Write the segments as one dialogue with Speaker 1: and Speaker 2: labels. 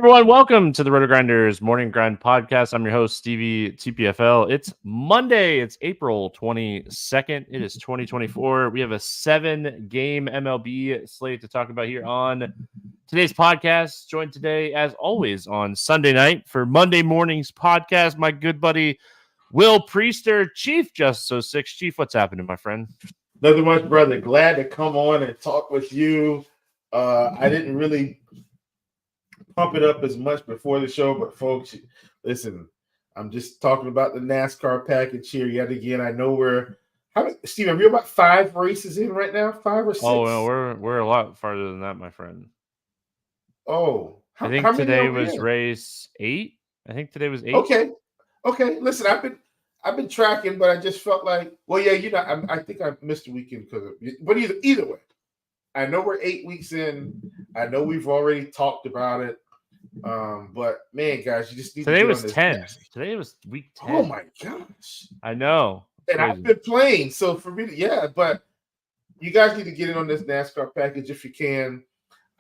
Speaker 1: everyone, welcome to the RotoGrinders Morning Grind podcast. I'm your host, Stevietpfl. It's Monday. It's April 22nd. It is 2024. We have a 7-game MLB slate to talk about here on today's podcast. Joined today, as always, on Sunday night for Monday morning's podcast, my good buddy, Will Priester, ChiefJustice06. Chief, what's happening, my friend?
Speaker 2: Nothing much, brother. Glad to come on and talk with you. I didn't really pump it up as much before the show, but folks, listen, I'm just talking about the NASCAR package here yet again. I know Steve, are we about 5 races in right now? 5 or 6?
Speaker 1: Oh, no, we're a lot farther than that, my friend.
Speaker 2: Oh,
Speaker 1: I think today was race 8. I think today was 8.
Speaker 2: Okay. Listen, I've been tracking, but I just felt like, well, yeah, I think I missed a weekend but either way, I know we're 8 weeks in. I know we've already talked about it. But man, guys, you just need
Speaker 1: today
Speaker 2: to get
Speaker 1: was
Speaker 2: on this
Speaker 1: 10.
Speaker 2: task.
Speaker 1: Today was week 10.
Speaker 2: Oh my gosh.
Speaker 1: I know.
Speaker 2: And I've been playing. So for me, but you guys need to get in on this NASCAR package if you can.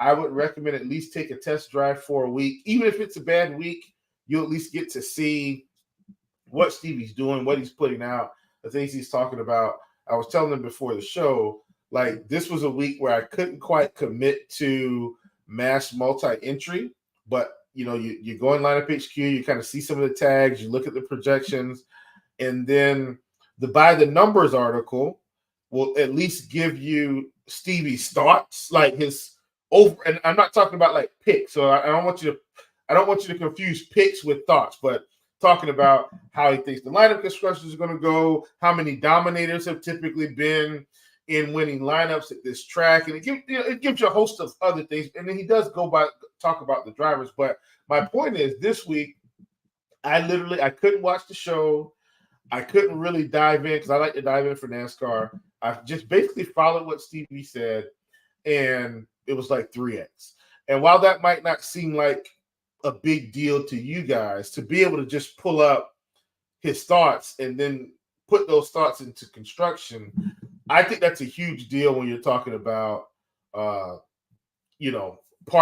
Speaker 2: I would recommend at least take a test drive for a week. Even if it's a bad week, you'll at least get to see what Stevie's doing, what he's putting out, the things he's talking about. I was telling them before the show, like this was a week where I couldn't quite commit to mass multi-entry, but you go in lineup HQ, you kind of see some of the tags, you look at the projections, and then the by the numbers article will at least give you Stevie's thoughts, like his over. And I'm not talking about like picks, so I don't want you to confuse picks with thoughts, but talking about how he thinks the lineup constructions are going to go, how many dominators have typically been in winning lineups at this track, and it gives you a host of other things. And then he does talk about the drivers. But my point is, this week, I couldn't watch the show. I couldn't really dive in because I like to dive in for NASCAR. I just basically followed what Stevie said, and it was like 3x. And while that might not seem like a big deal to you guys, to be able to just pull up his thoughts and then put those thoughts into construction, I think that's a huge deal when you're talking about, part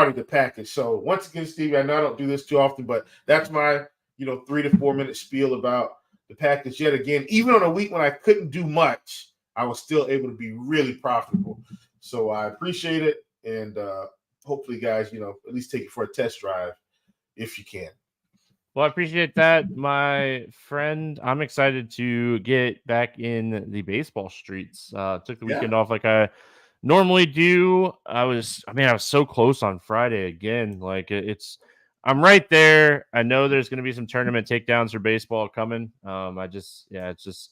Speaker 2: of the package. So once again, Stevie, I know I don't do this too often, but that's my, 3 to 4 minute spiel about the package. Yet again, even on a week when I couldn't do much, I was still able to be really profitable. So I appreciate it. And hopefully, guys, at least take it for a test drive if you can.
Speaker 1: Well, I appreciate that, my friend. I'm excited to get back in the baseball streets. Took the weekend off like I normally do. I was so close on Friday again. Like I'm right there. I know there's going to be some tournament takedowns for baseball coming. It's just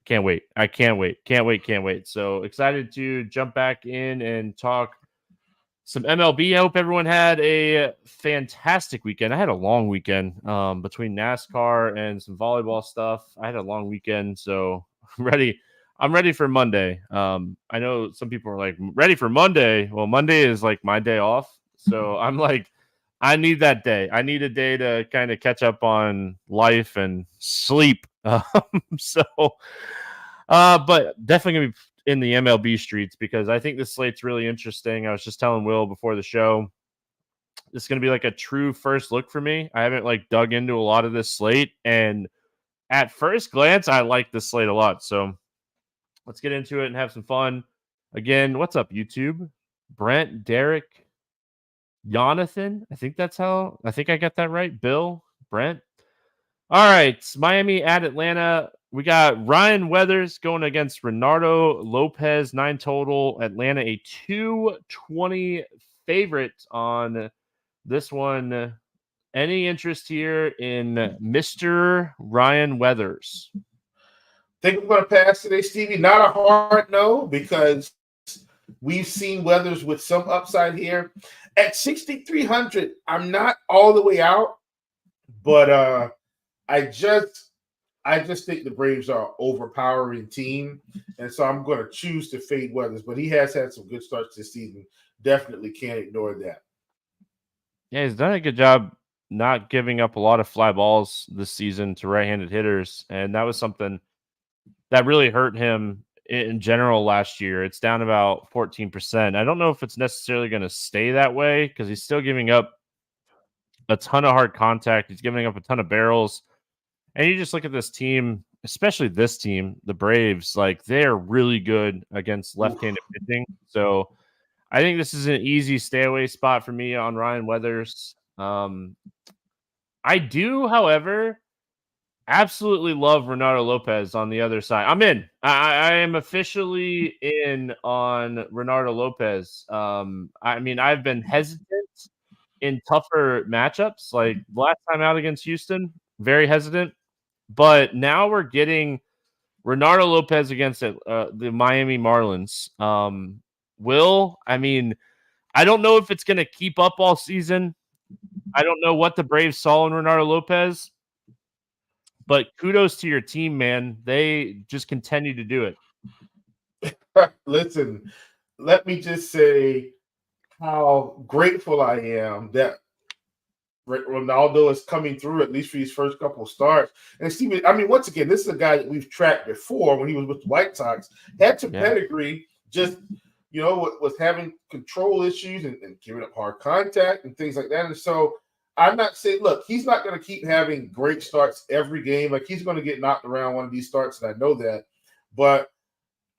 Speaker 1: can't wait. I can't wait. So excited to jump back in and talk some MLB. I hope everyone had a fantastic weekend. I had a long weekend between NASCAR and some volleyball stuff. I had a long weekend, so I'm ready for Monday. I know some people are like, ready for Monday? Well, Monday is like my day off, so I'm like, I need that day. I need a day to kind of catch up on life and sleep. But definitely going to be in the MLB streets because I think this slate's really interesting. I was just telling Will before the show, this is going to be like a true first look for me. I haven't like dug into a lot of this slate, and at first glance, I like this slate a lot. So let's get into it and have some fun. Again, what's up, YouTube? Brent, Derek, Jonathan. I think I got that right. Bill, Brent. All right, Miami at Atlanta. We got Ryan Weathers going against Renato Lopez, 9 total. Atlanta, a 220 favorite on this one. Any interest here in Mr. Ryan Weathers?
Speaker 2: Think I'm going to pass today, Stevie. Not a hard no, because we've seen Weathers with some upside here. At 6,300, I'm not all the way out, but I just think the Braves are an overpowering team, and so I'm going to choose to fade Weathers. But he has had some good starts this season. Definitely can't ignore that.
Speaker 1: Yeah, he's done a good job not giving up a lot of fly balls this season to right-handed hitters, and that was something that really hurt him in general last year. It's down about 14%. I don't know if it's necessarily going to stay that way because he's still giving up a ton of hard contact. He's giving up a ton of barrels. And you just look at this team, especially this team, the Braves, like they're really good against left-handed pitching. So I think this is an easy stay away spot for me on Ryan Weathers. I do, however, absolutely love Renato Lopez on the other side. I'm in. I am officially in on Renato Lopez. I mean, I've been hesitant in tougher matchups, like last time out against Houston, very hesitant. But now we're getting Renato Lopez against the Miami Marlins. I mean, I don't know if it's going to keep up all season. I don't know what the Braves saw in Renato Lopez, but kudos to your team, man. They just continue to do it.
Speaker 2: Listen, let me just say how grateful I am that Ronaldo is coming through, at least for his first couple of starts. And Steven, I mean, once again, this is a guy that we've tracked before when he was with the White Sox, had some pedigree, just, was having control issues and giving up hard contact and things like that. And so I'm not saying, look, he's not going to keep having great starts every game. Like, he's going to get knocked around one of these starts, and I know that. But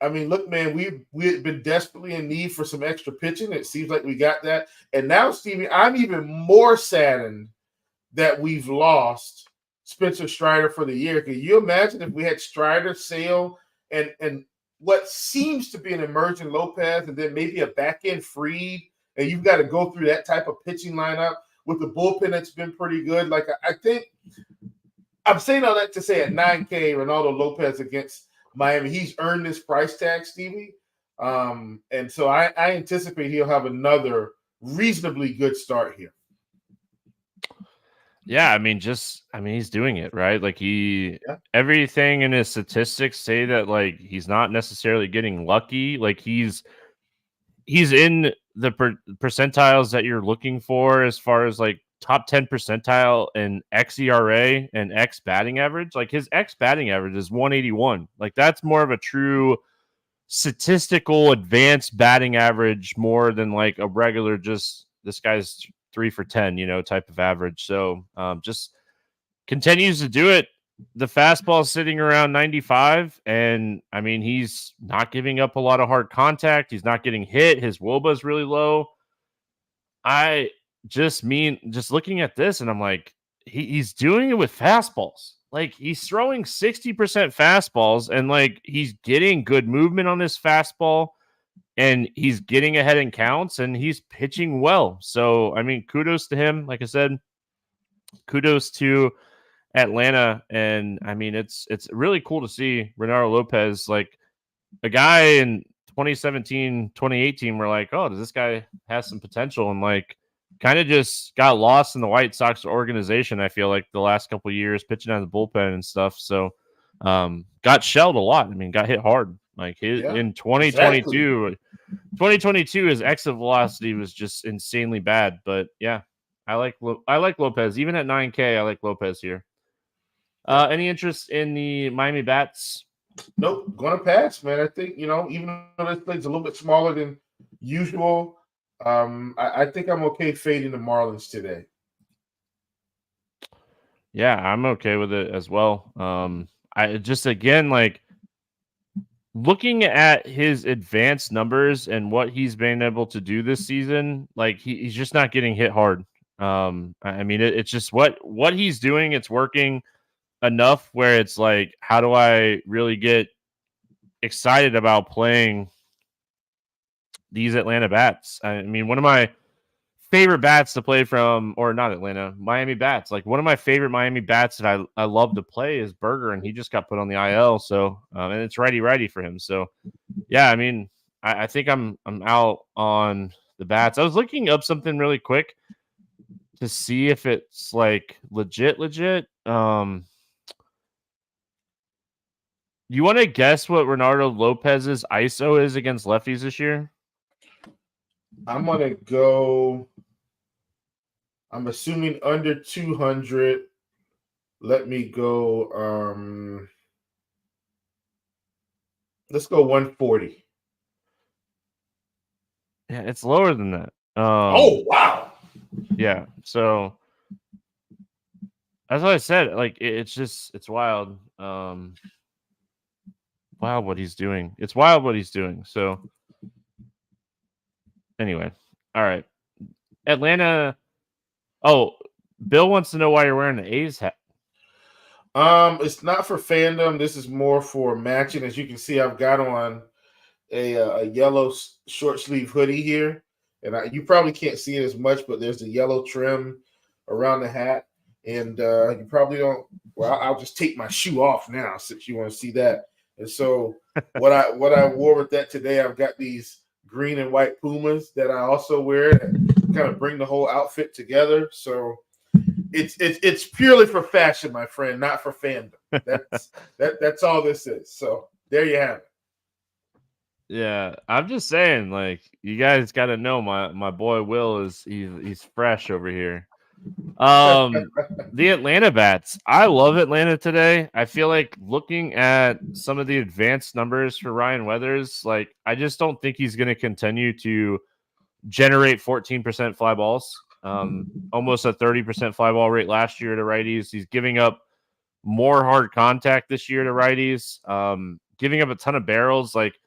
Speaker 2: I mean, look, man, we've been desperately in need for some extra pitching. It seems like we got that. And now, Stevie, I'm even more saddened that we've lost Spencer Strider for the year. Can you imagine if we had Strider, Sale, and what seems to be an emerging Lopez, and then maybe a back-end Fried, and you've got to go through that type of pitching lineup with the bullpen that's been pretty good. Like, I think I'm saying all that to say at 9K, Ronaldo Lopez against Miami, he's earned this price tag, Stevie. And so I anticipate he'll have another reasonably good start here.
Speaker 1: Yeah, I mean, he's doing it, right? Like everything in his statistics say that like he's not necessarily getting lucky. Like he's in the percentiles that you're looking for as far as like top 10 percentile in xERA and X batting average. Like his X batting average is 181. Like that's more of a true statistical advanced batting average more than like a regular just this guy's 3 for 10, type of average. So just continues to do it. The fastball is sitting around 95, and I mean he's not giving up a lot of hard contact. He's not getting hit. His WOBA is really low. I just looking at this, and I'm like, he's doing it with fastballs. Like he's throwing 60% fastballs, and like he's getting good movement on this fastball, and he's getting ahead in counts, and he's pitching well. So I mean, kudos to him. Like I said, kudos to Atlanta, and I mean it's really cool to see Renato Lopez, like a guy in 2017, 2018. We're like, oh, does this guy have some potential? And like kind of just got lost in the White Sox organization. I feel like the last couple of years pitching out of the bullpen and stuff. So got shelled a lot. I mean, got hit hard. Like in 2022, 2022, his exit velocity was just insanely bad. But yeah, I like Lopez. Even at 9K, I like Lopez here. Any interest in the Miami Bats?
Speaker 2: Nope, going to pass, man. I think, even though this plays a little bit smaller than usual, I think I'm okay fading the Marlins today.
Speaker 1: Yeah, I'm okay with it as well. I just, again, like looking at his advanced numbers and what he's been able to do this season, like he's just not getting hit hard. I mean, it's just what he's doing. It's working enough where it's like, how do I really get excited about playing these Atlanta Bats? I mean, one of my favorite bats to play from, or not Atlanta, Miami Bats. Like one of my favorite Miami Bats that I love to play is Berger, and he just got put on the IL. So, and it's righty for him. So, yeah, I mean, I think I'm out on the Bats. I was looking up something really quick to see if it's like legit. You want to guess what Renato Lopez's ISO is against lefties this year?
Speaker 2: I'm going to go, I'm assuming under 200. Let me go, let's go 140.
Speaker 1: Yeah, it's lower than that.
Speaker 2: Oh, wow.
Speaker 1: Yeah, so That's what I said. Like it's wild. Wild what he's doing. It's wild what he's doing. So anyway, all right. Atlanta. Oh, Bill wants to know why you're wearing the A's hat.
Speaker 2: It's not for fandom. This is more for matching. As you can see, I've got on a yellow short sleeve hoodie here, and you probably can't see it as much, but there's the yellow trim around the hat, and you probably don't. Well, I'll just take my shoe off now since you want to see that. And so what I wore with that today, I've got these green and white Pumas that I also wear that kind of bring the whole outfit together. So it's purely for fashion, my friend, not for fandom. That's all this is. So there you have it.
Speaker 1: Yeah, I'm just saying, like, you guys got to know my boy Will he's fresh over here. The Atlanta bats. I love Atlanta today. I feel like looking at some of the advanced numbers for Ryan Weathers, like I just don't think he's going to continue to generate 14% fly balls. Almost a 30% fly ball rate last year to righties. He's giving up more hard contact this year to righties. Giving up a ton of barrels. Like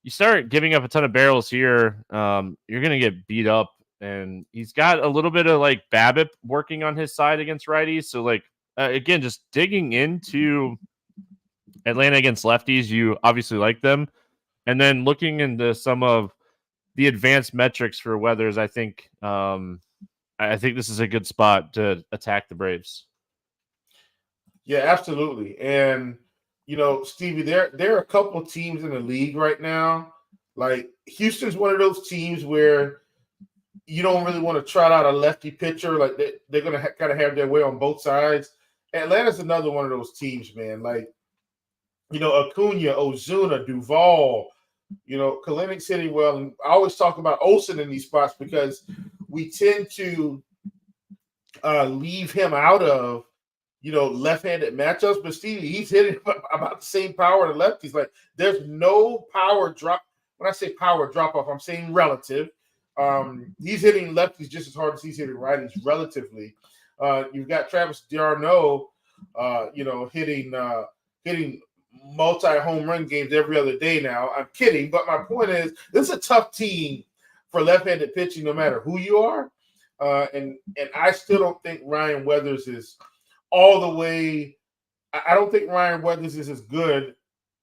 Speaker 1: you start giving up a ton of barrels here, you're going to get beat up. And he's got a little bit of like BABIP working on his side against righties. So like again, just digging into Atlanta against lefties, you obviously like them. And then looking into some of the advanced metrics for Weathers, I think this is a good spot to attack the Braves.
Speaker 2: Yeah, absolutely. And you know, Stevie, there are a couple of teams in the league right now. Like Houston's one of those teams where you don't really want to trot out a lefty pitcher. Like they're going to kind of have their way on both sides. Atlanta's another one of those teams, man. Like, you know, Acuna, Ozuna, Duvall, you know, Kalinic's hitting well. And I always talk about Olsen in these spots because we tend to leave him out of, you know, left-handed matchups. But Stevie, he's hitting about the same power to lefties. Like there's no power drop. When I say power drop off, I'm saying relative. He's hitting lefties just as hard as he's hitting righties relatively. You've got Travis d'Arnaud, you know, hitting multi-home run games every other day now. I'm kidding, but my point is this is a tough team for left-handed pitching no matter who you are. And I still don't think Ryan Weathers is all the way – I don't think Ryan Weathers is as good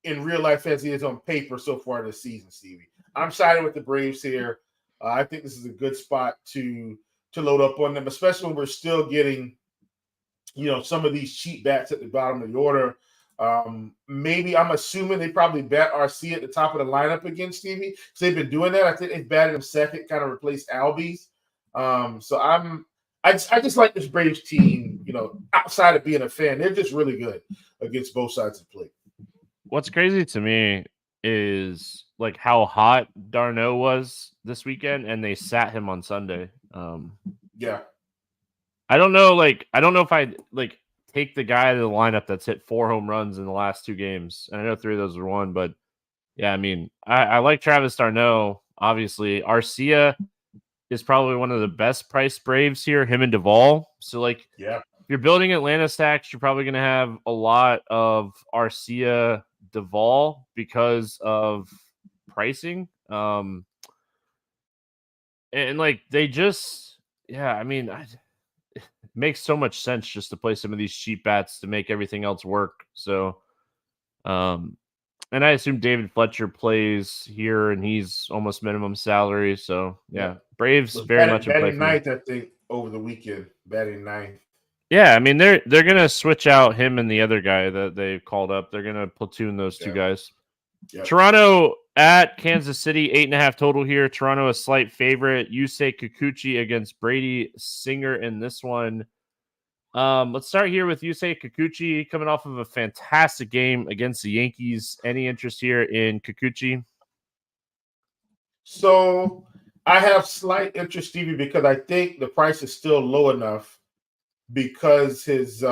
Speaker 2: in real life as he is on paper so far this season, Stevie. I'm siding with the Braves here. I think this is a good spot to load up on them, especially when we're still getting, you know, some of these cheap bats at the bottom of the order. Maybe I'm assuming they probably bat RC at the top of the lineup again, Stevie. So they've been doing that. I think they've batted him second, kind of replaced Albies. So I just like this Braves team, you know, outside of being a fan. They're just really good against both sides of the plate.
Speaker 1: What's crazy to me is like how hot d'Arnaud was this weekend, and they sat him on Sunday.
Speaker 2: Yeah.
Speaker 1: I don't know if I'd like take the guy to the lineup that's hit 4 home runs in the last 2 games. And I know 3 of those were 1, but yeah, I mean, I like Travis d'Arnaud. Obviously, Arcia is probably one of the best priced Braves here, him and Duvall. So like,
Speaker 2: yeah,
Speaker 1: if you're building Atlanta stacks, you're probably going to have a lot of Arcia, Duvall because of pricing. And like they just, yeah, I mean, it makes so much sense just to play some of these cheap bats to make everything else work. So, and I assume David Fletcher plays here, and he's almost minimum salary. So yeah, Braves very much in play.
Speaker 2: Batting ninth, I think, over the weekend. Batting ninth.
Speaker 1: Yeah, I mean they're gonna switch out him and the other guy that they called up. They're gonna platoon those 2 guys. Yep. Toronto at Kansas City, 8.5 total here. Toronto a slight favorite. Yusei Kikuchi against Brady Singer in this one. Let's start here with Yusei Kikuchi coming off of a fantastic game against the Yankees. Any interest here in Kikuchi?
Speaker 2: So I have slight interest, Stevie, because I think the price is still low enough because his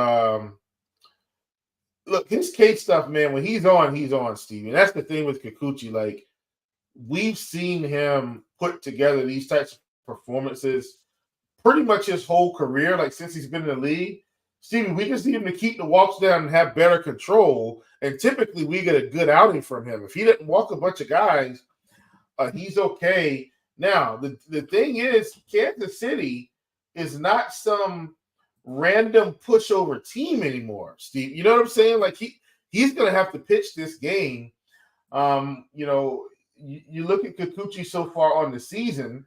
Speaker 2: his K stuff, man, when he's on, Stevie. And that's the thing with Kikuchi. Like, we've seen him put together these types of performances pretty much his whole career, like since he's been in the league. Stevie, we just need him to keep the walks down and have better control. And typically we get a good outing from him. If he didn't walk a bunch of guys, he's okay. Now, the thing is, Kansas City is not some random pushover team anymore, Steve. You know what I'm saying? Like he's going to have to pitch this game. You know, you look at Kikuchi so far on the season,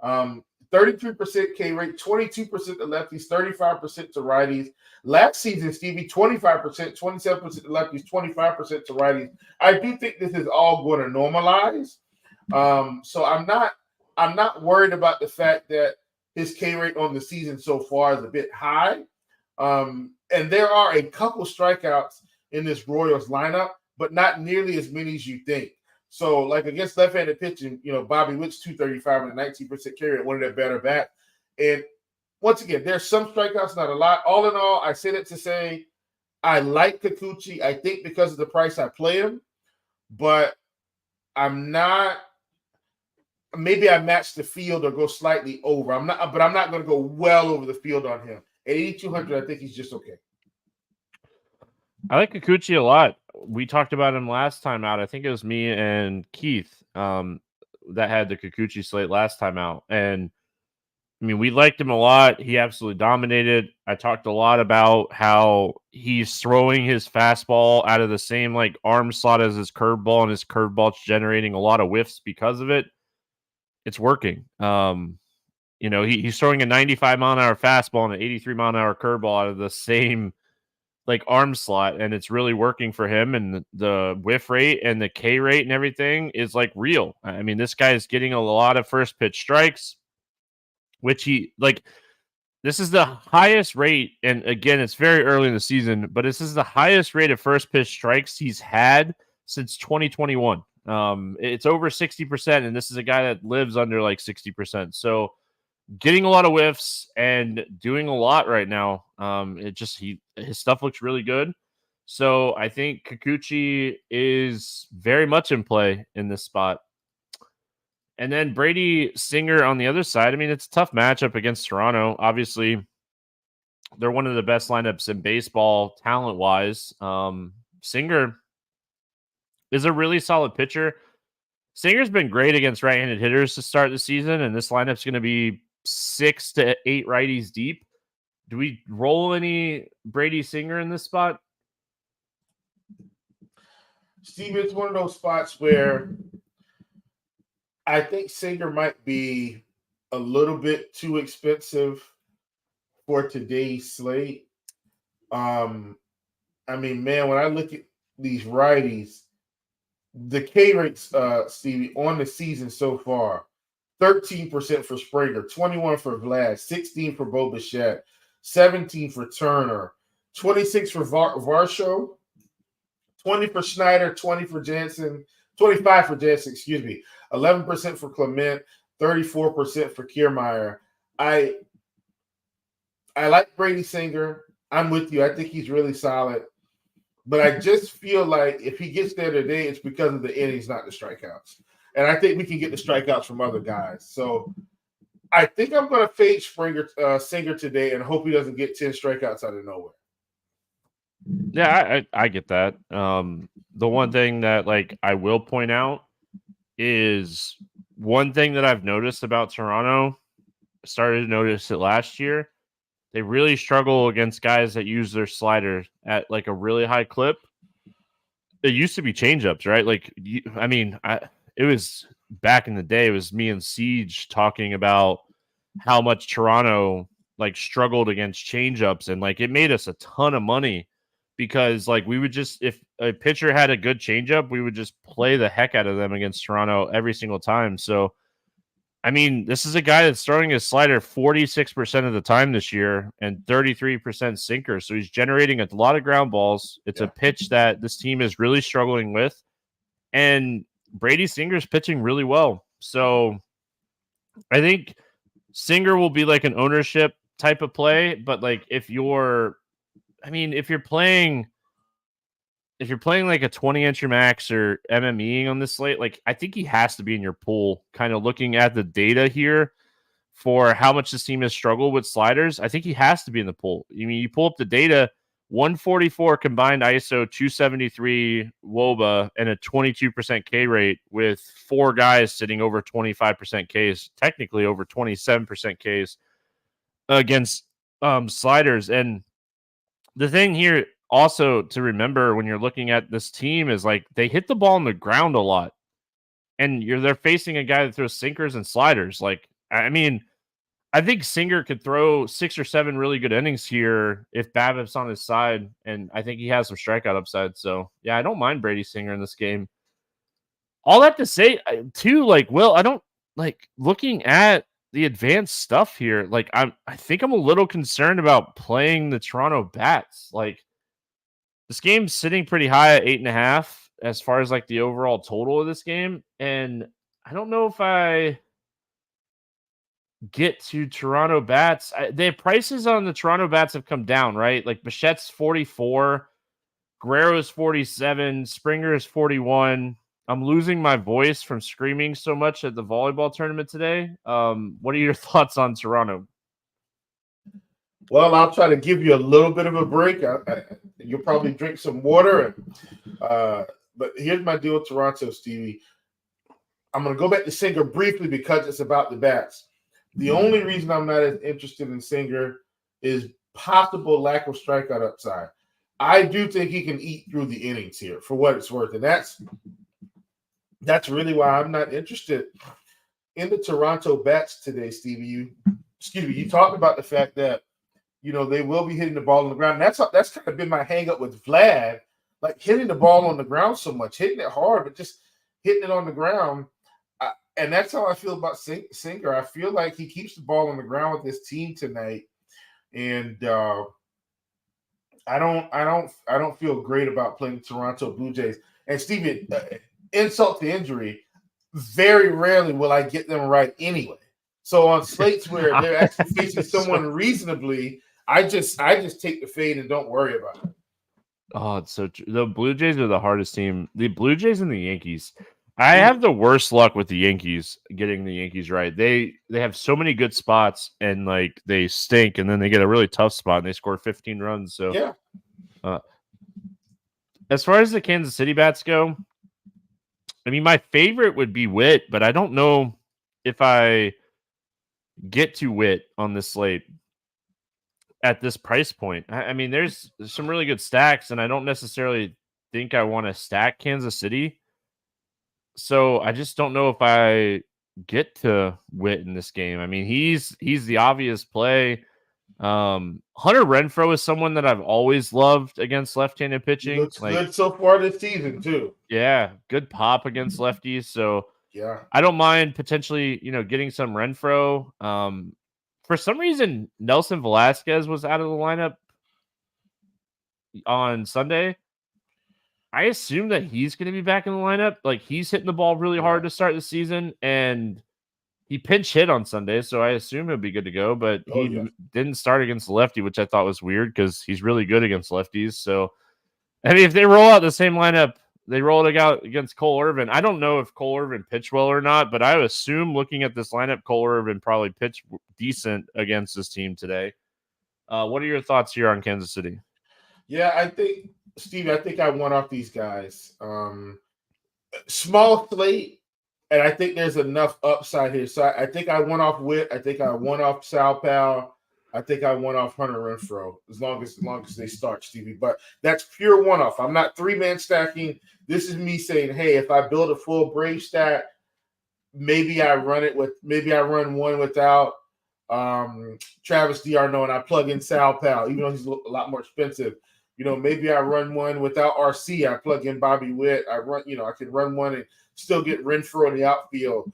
Speaker 2: 33% K rate, 22% to lefties, 35% to righties. Last season, Stevie, 25%, 27% to lefties, 25% to righties. I do think this is all going to normalize. So I'm not worried about the fact that his K rate on the season so far is a bit high. And there are a couple strikeouts in this Royals lineup, but not nearly as many as you think. So, like against left-handed pitching, you know, Bobby Witt's 235 and a 19% carry rate, one of their better bats. And once again, there's some strikeouts, not a lot. All in all, I say that to say I like Kikuchi. I think because of the price I play him, but I'm not. Maybe I match the field or go slightly over. I'm not going to go well over the field on him. At 8,200, I think he's just okay.
Speaker 1: I like Kikuchi a lot. We talked about him last time out. I think it was me and Keith that had the Kikuchi slate last time out. And I mean, we liked him a lot. He absolutely dominated. I talked a lot about how he's throwing his fastball out of the same like arm slot as his curveball, and his curveball's generating a lot of whiffs because of it. It's working. You know, he's throwing a 95 mile an hour fastball and an 83 mile an hour curveball out of the same like arm slot, and it's really working for him. And the whiff rate and the K rate and everything is like real. I mean, this guy is getting a lot of first pitch strikes, which he like. This is the highest rate, and again, it's very early in the season, but this is the highest rate of first pitch strikes he's had since 2021. It's over 60%, and this is a guy that lives under like 60%. So getting a lot of whiffs and doing a lot right now. His stuff looks really good. So I think Kikuchi is very much in play in this spot. And then Brady Singer on the other side. I mean, it's a tough matchup against Toronto. Obviously, they're one of the best lineups in baseball talent-wise. Singer is a really solid pitcher. Singer's been great against right-handed hitters to start the season, and this lineup's going to be 6 to 8 righties deep. Do we roll any Brady Singer in this spot?
Speaker 2: Steve, it's one of those spots where I think Singer might be a little bit too expensive for today's slate. I mean, man, when I look at these righties, the K rates, Stevie, on the season so far, 13% for Springer, 21 for Vlad, 16 for Bo Bichette, 17 for Turner, 26 for Varsho, 20 for Schneider, 20 for Jansen, 25 for Jansen, 11% for Clement, 34% for Kiermaier. I like Brady Singer. I'm with you. I think he's really solid. But I just feel like if he gets there today, it's because of the innings, not the strikeouts. And I think we can get the strikeouts from other guys. So I think I'm going to fade Singer today and hope he doesn't get 10 strikeouts out of nowhere.
Speaker 1: Yeah, I get that. The one thing that like I will point out is one thing that I've noticed about Toronto, started to notice it last year. They really struggle against guys that use their slider at like a really high clip. It used to be changeups, right? Like, it was back in the day. It was me and Siege talking about how much Toronto like struggled against changeups, and like it made us a ton of money because like we would just, if a pitcher had a good changeup, we would just play the heck out of them against Toronto every single time. So I mean, this is a guy that's throwing his slider 46% of the time this year and 33% sinker. So he's generating a lot of ground balls. It's a pitch that this team is really struggling with. And Brady Singer's pitching really well. So I think Singer will be like an ownership type of play. But like if you're playing like a 20-incher max or MMEing on this slate, like I think he has to be in your pool. Kind of looking at the data here for how much this team has struggled with sliders, I think he has to be in the pool. I mean, you pull up the data, 144 combined ISO, 273 WOBA, and a 22% K rate with 4 guys sitting over 25% Ks, technically over 27% Ks against sliders. And the thing here also to remember when you're looking at this team is like they hit the ball on the ground a lot. And they're facing a guy that throws sinkers and sliders. Like, I mean, I think Singer could throw 6 or 7 really good innings here if BABIP's on his side, and I think he has some strikeout upside. So, yeah, I don't mind Brady Singer in this game. All that to say, too, like, Will, I don't like looking at the advanced stuff here. Like, I think I'm a little concerned about playing the Toronto Bats. Like, this game's sitting pretty high at 8.5 as far as like the overall total of this game, and I don't know if I get to Toronto Bats. The prices on the Toronto Bats have come down, right? Like Bichette's 44, Guerrero's 47, Springer's 41. I'm losing my voice from screaming so much at the volleyball tournament today. What are your thoughts on Toronto?
Speaker 2: Well, I'll try to give you a little bit of a break. You'll probably drink some water. But here's my deal with Toronto, Stevie. I'm going to go back to Singer briefly because it's about the Bats. The only reason I'm not as interested in Singer is possible lack of strikeout upside. I do think he can eat through the innings here for what it's worth. And that's really why I'm not interested in the Toronto Bats today, Stevie. You talked about the fact that, they will be hitting the ball on the ground. And that's kind of been my hang up with Vlad, like hitting the ball on the ground so much, hitting it hard, but just hitting it on the ground. And that's how I feel about Singer. I feel like he keeps the ball on the ground with his team tonight, and I don't feel great about playing the Toronto Blue Jays. And Stevie, insult to injury, very rarely will I get them right anyway. So on slates where they're actually facing someone reasonably, I just take the fade and don't worry about it.
Speaker 1: Oh, it's so true. The Blue Jays are the hardest team. The Blue Jays and the Yankees. I have the worst luck with the Yankees getting the Yankees right. They have so many good spots and like they stink, and then they get a really tough spot and they score 15 runs. So
Speaker 2: yeah.
Speaker 1: As far as the Kansas City Bats go, I mean, my favorite would be Witt, but I don't know if I get to Witt on this slate at this price point. I mean, there's some really good stacks, and I don't necessarily think I want to stack Kansas City. So I just don't know if I get to Witt in this game. I mean, he's the obvious play. Hunter Renfroe is someone that I've always loved against left-handed pitching.
Speaker 2: He looks good so far this season too.
Speaker 1: Yeah, good pop against lefties. So
Speaker 2: yeah,
Speaker 1: I don't mind potentially, getting some Renfroe. For some reason, Nelson Velasquez was out of the lineup on Sunday. I assume that he's going to be back in the lineup. Like, he's hitting the ball really hard to start the season, and he pinch hit on Sunday, so I assume he'll be good to go. But he didn't start against the lefty, which I thought was weird because he's really good against lefties. So, I mean, if they roll out the same lineup, they rolled it out against Cole Irvin. I don't know if Cole Irvin pitched well or not, but I would assume looking at this lineup, Cole Irvin probably pitched decent against this team today. What are your thoughts here on Kansas City?
Speaker 2: Yeah, I think I won off these guys. Small slate, and I think there's enough upside here. So I think I won off Witt. I think I won off Sal Pal. I think I won off Hunter Renfroe as long as they start, Stevie. But that's pure one-off. I'm not three-man stacking. This is me saying, hey, if I build a full Brave stack, maybe I run one without Travis d'Arnaud and I plug in Sal Pal, even though he's a lot more expensive. Maybe I run one without RC. I plug in Bobby Witt. I can run one and still get Renfroe in the outfield.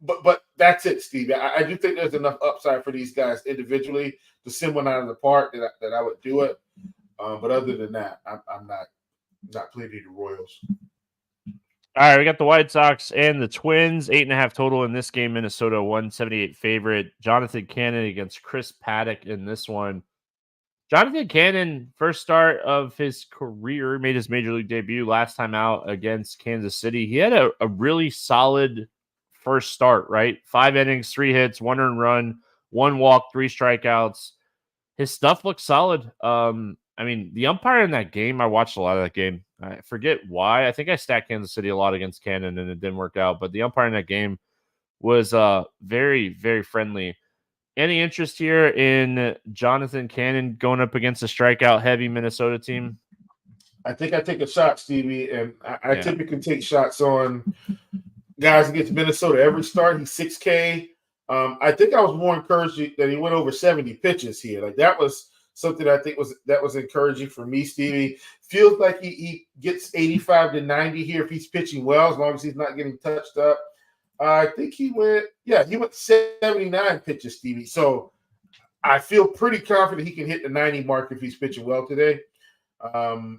Speaker 2: But that's it, Steve. I do think there's enough upside for these guys individually to send one out of the park that I would do it. But other than that, I'm not playing the Royals.
Speaker 1: All right, we got the White Sox and the Twins, 8.5 total in this game. Minnesota 178 favorite. Jonathan Cannon against Chris Paddock in this one. Jonathan Cannon, first start of his career, made his major league debut last time out against Kansas City. He had a really solid first start, right? 5 innings, 3 hits, 1 earned run, 1 walk, 3 strikeouts. His stuff looks solid. I mean, the umpire in that game, I watched a lot of that game. I forget why. I think I stacked Kansas City a lot against Cannon and it didn't work out. But the umpire in that game was very, very friendly. Any interest here in Jonathan Cannon going up against a strikeout-heavy Minnesota team?
Speaker 2: I think I take a shot, Stevie, and I typically take shots on guys against Minnesota every start. He's 6K. I think I was more encouraged that he went over 70 pitches here. Like that was something I think was encouraging for me, Stevie. Feels like he gets 85 to 90 here if he's pitching well, as long as he's not getting touched up. I think he went 79 pitches, Stevie. So I feel pretty confident he can hit the 90 mark if he's pitching well today.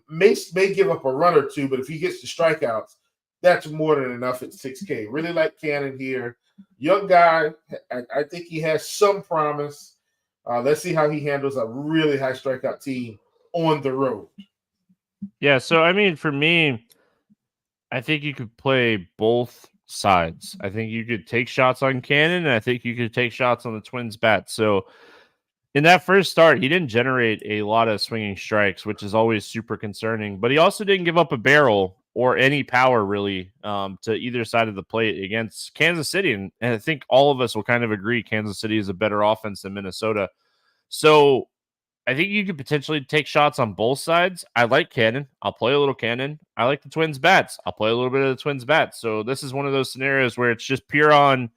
Speaker 2: May give up a run or two, but if he gets the strikeouts, that's more than enough at 6K. Really like Cannon here. Young guy. I think he has some promise. Let's see how he handles a really high strikeout team on the road.
Speaker 1: Yeah, so I mean, for me, I think you could play both sides. I think you could take shots on Cannon, and I think you could take shots on the Twins bat. So in that first start, he didn't generate a lot of swinging strikes, which is always super concerning. But he also didn't give up a barrel or any power, really, to either side of the plate against Kansas City. And I think all of us will kind of agree Kansas City is a better offense than Minnesota. So I think you could potentially take shots on both sides. I like Cannon. I'll play a little Cannon. I like the Twins bats. I'll play a little bit of the Twins bats. So this is one of those scenarios where it's just pure on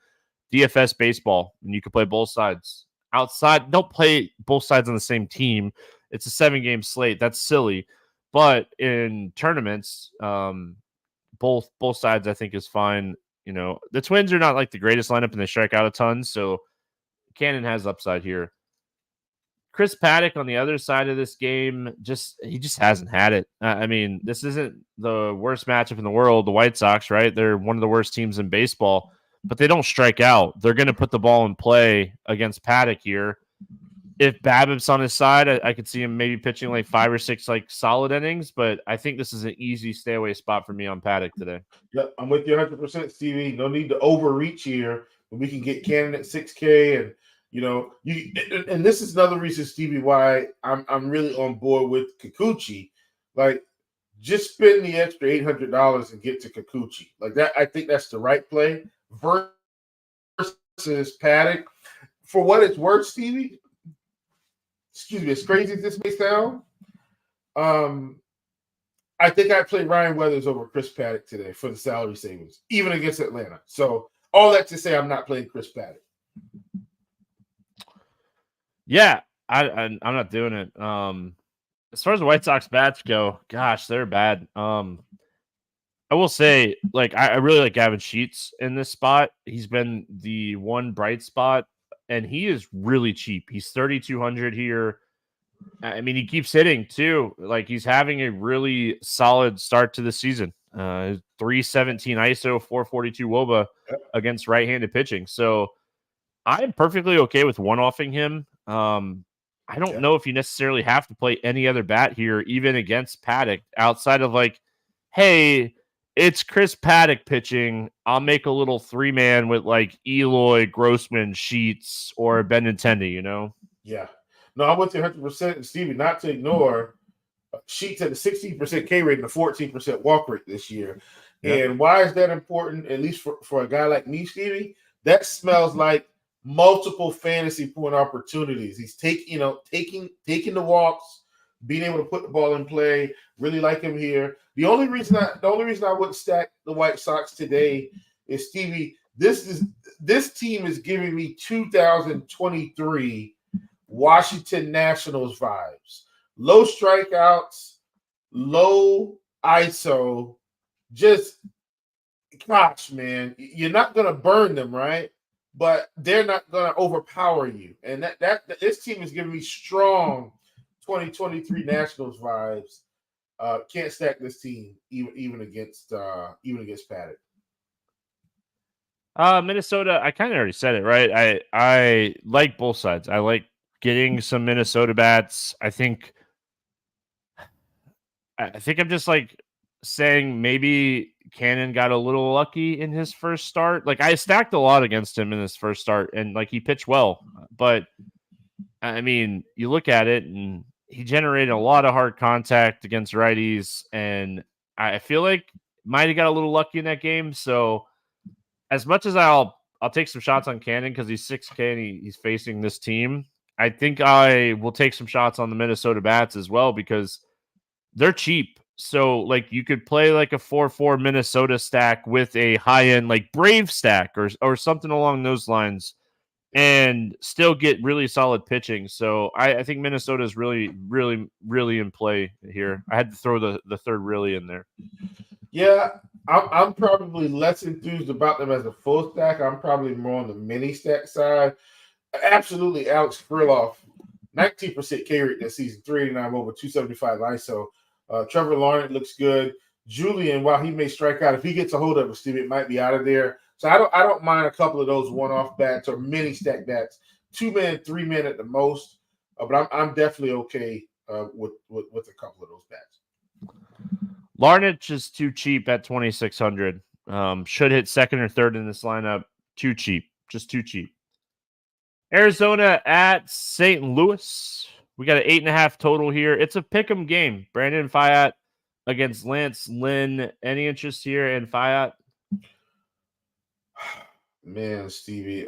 Speaker 1: DFS baseball, and you can play both sides. Outside, don't play both sides on the same team. It's a 7-game slate. That's silly. But in tournaments, both sides I think is fine. You know, the Twins are not like the greatest lineup and they strike out a ton, so Cannon has upside here. Chris Paddock on the other side of this game, he just hasn't had it. I mean, this isn't the worst matchup in the world. The White Sox, right? They're one of the worst teams in baseball, but they don't strike out. They're going to put the ball in play against Paddock here. If BABIP's on his side, I could see him maybe pitching like 5 or 6 like solid innings, but I think this is an easy stay away spot for me on Paddock today.
Speaker 2: Yep, I'm with you 100%, Stevie. No need to overreach here. We can get Cannon at 6K, and and this is another reason, Stevie, why I'm really on board with Kikuchi. Like, just spend the extra $800 and get to Kikuchi. Like that, I think that's the right play versus Paddock. For what it's worth, Stevie. Excuse me, as crazy as this may sound, I think I'd play Ryan Weathers over Chris Paddock today for the salary savings, even against Atlanta. So all that to say, I'm not playing Chris Paddock.
Speaker 1: Yeah, I'm not doing it. As far as the White Sox bats go, gosh, they're bad. I will say, like, I really like Gavin Sheets in this spot. He's been the one bright spot, and he is really cheap. He's 3,200 here. I mean, he keeps hitting too. Like, he's having a really solid start to the season. 317 ISO, 442 WOBA against right-handed pitching. So I'm perfectly okay with one-offing him. I don't know if you necessarily have to play any other bat here, even against Paddock, outside of like, hey, it's Chris Paddock pitching. I'll make a little 3-man with like Eloy, Grossman, Sheets, or Benintendi, you know?
Speaker 2: Yeah. No, I'm with you 100%. Stevie, not to ignore, Sheets had a 16% K rate and a 14% walk rate this year. Yep. And why is that important, at least for a guy like me, Stevie? That smells like multiple fantasy point opportunities. He's taking the walks, being able to put the ball in play. Really like him here. The only reason I wouldn't stack the White Sox today is, Stevie, this team is giving me 2023 Washington Nationals vibes. Low strikeouts, low ISO. Just, gosh, man, you're not gonna burn them, right? But they're not going to overpower you. And that this team is giving me strong 2023 Nationals vibes. Can't stack this team even against Paddock.
Speaker 1: Minnesota, I kind of already said it, right? I like both sides. I like getting some Minnesota bats. I think I'm just like saying maybe Cannon got a little lucky in his first start. Like, I stacked a lot against him in his first start, and like he pitched well. But I mean, you look at it, and he generated a lot of hard contact against righties, and I feel like might have got a little lucky in that game. So as much as I'll take some shots on Cannon because he's 6K and he's facing this team, I think I will take some shots on the Minnesota bats as well because they're cheap. So like you could play like a 4-4 Minnesota stack with a high-end like Brave stack or something along those lines and still get really solid pitching. So I think Minnesota is really, really, really in play here. I had to throw the third really in there.
Speaker 2: Yeah, I'm probably less enthused about them as a full stack. I'm probably more on the mini stack side. Absolutely, Alex Frilloff, 19% K rate this season, 389 over 275 ISO. Trevor Lawrence looks good. Julian, while he may strike out, if he gets a hold of it, Steve, it might be out of there. So I don't mind a couple of those one-off bats or mini stack bats, 2-man, 3-man at the most. But I'm definitely okay with a couple of those bats.
Speaker 1: Larnach is too cheap at 2,600. Should hit second or third in this lineup. Too cheap, just too cheap. Arizona at St. Louis. We got an 8.5 total here. It's a pick'em game. Brandon Fayette against Lance Lynn. Any interest here in Fayette?
Speaker 2: Man, Stevie.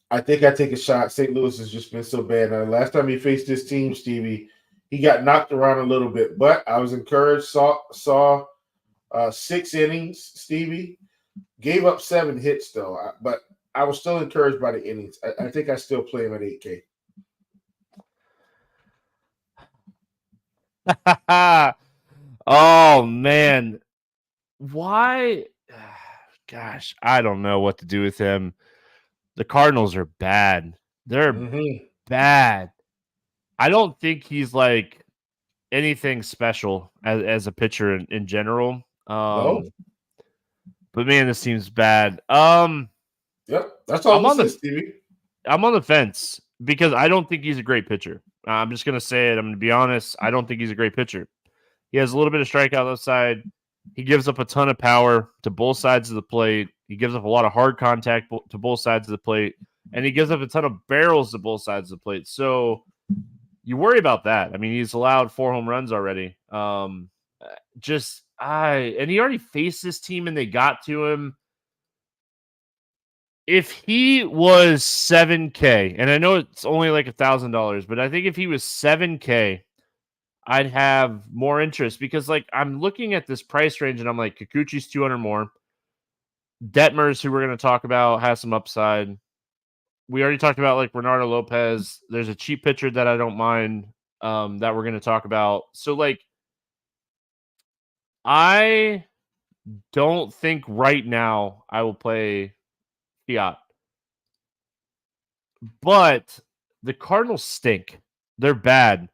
Speaker 2: I think I take a shot. St. Louis has just been so bad. Now, last time he faced this team, Stevie, he got knocked around a little bit. But I was encouraged. Saw 6 innings, Stevie. Gave up 7 hits, though. But I was still encouraged by the innings. I think I still play him at
Speaker 1: 8K. Oh, man. Why? Gosh, I don't know what to do with him. The Cardinals are bad. They're bad. I don't think he's like anything special as a pitcher in general.
Speaker 2: No.
Speaker 1: But man, this team's bad.
Speaker 2: Yep, that's all I'm on Stevie.
Speaker 1: I'm on the fence because I don't think he's a great pitcher. I'm just gonna say it. I'm gonna be honest. I don't think he's a great pitcher. He has a little bit of strikeout outside. He gives up a ton of power to both sides of the plate. He gives up a lot of hard contact to both sides of the plate, and he gives up a ton of barrels to both sides of the plate. So you worry about that. I mean, he's allowed 4 home runs already. And he already faced this team and they got to him. If he was 7K, and I know it's only like $1,000, but I think if he was 7K, I'd have more interest because like I'm looking at this price range and I'm like, Kikuchi's 200 more. Detmers, who we're going to talk about, has some upside. We already talked about like Renato Lopez. There's a cheap pitcher that I don't mind that we're going to talk about. So like, I don't think right now I will play Fiat. But the Cardinals stink. They're bad.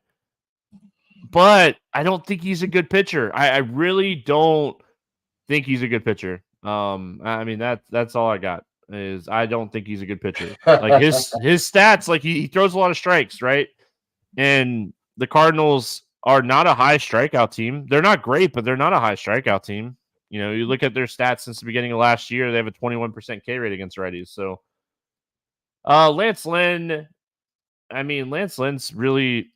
Speaker 1: But I don't think he's a good pitcher. I really don't think he's a good pitcher. I mean, that's all I got is I don't think he's a good pitcher. Like his stats, like he throws a lot of strikes, right? And the Cardinals are not a high strikeout team. They're not great, but they're not a high strikeout team. You know, you look at their stats since the beginning of last year, they have a 21% K rate against righties. So Lance Lynn, I mean, Lance Lynn's really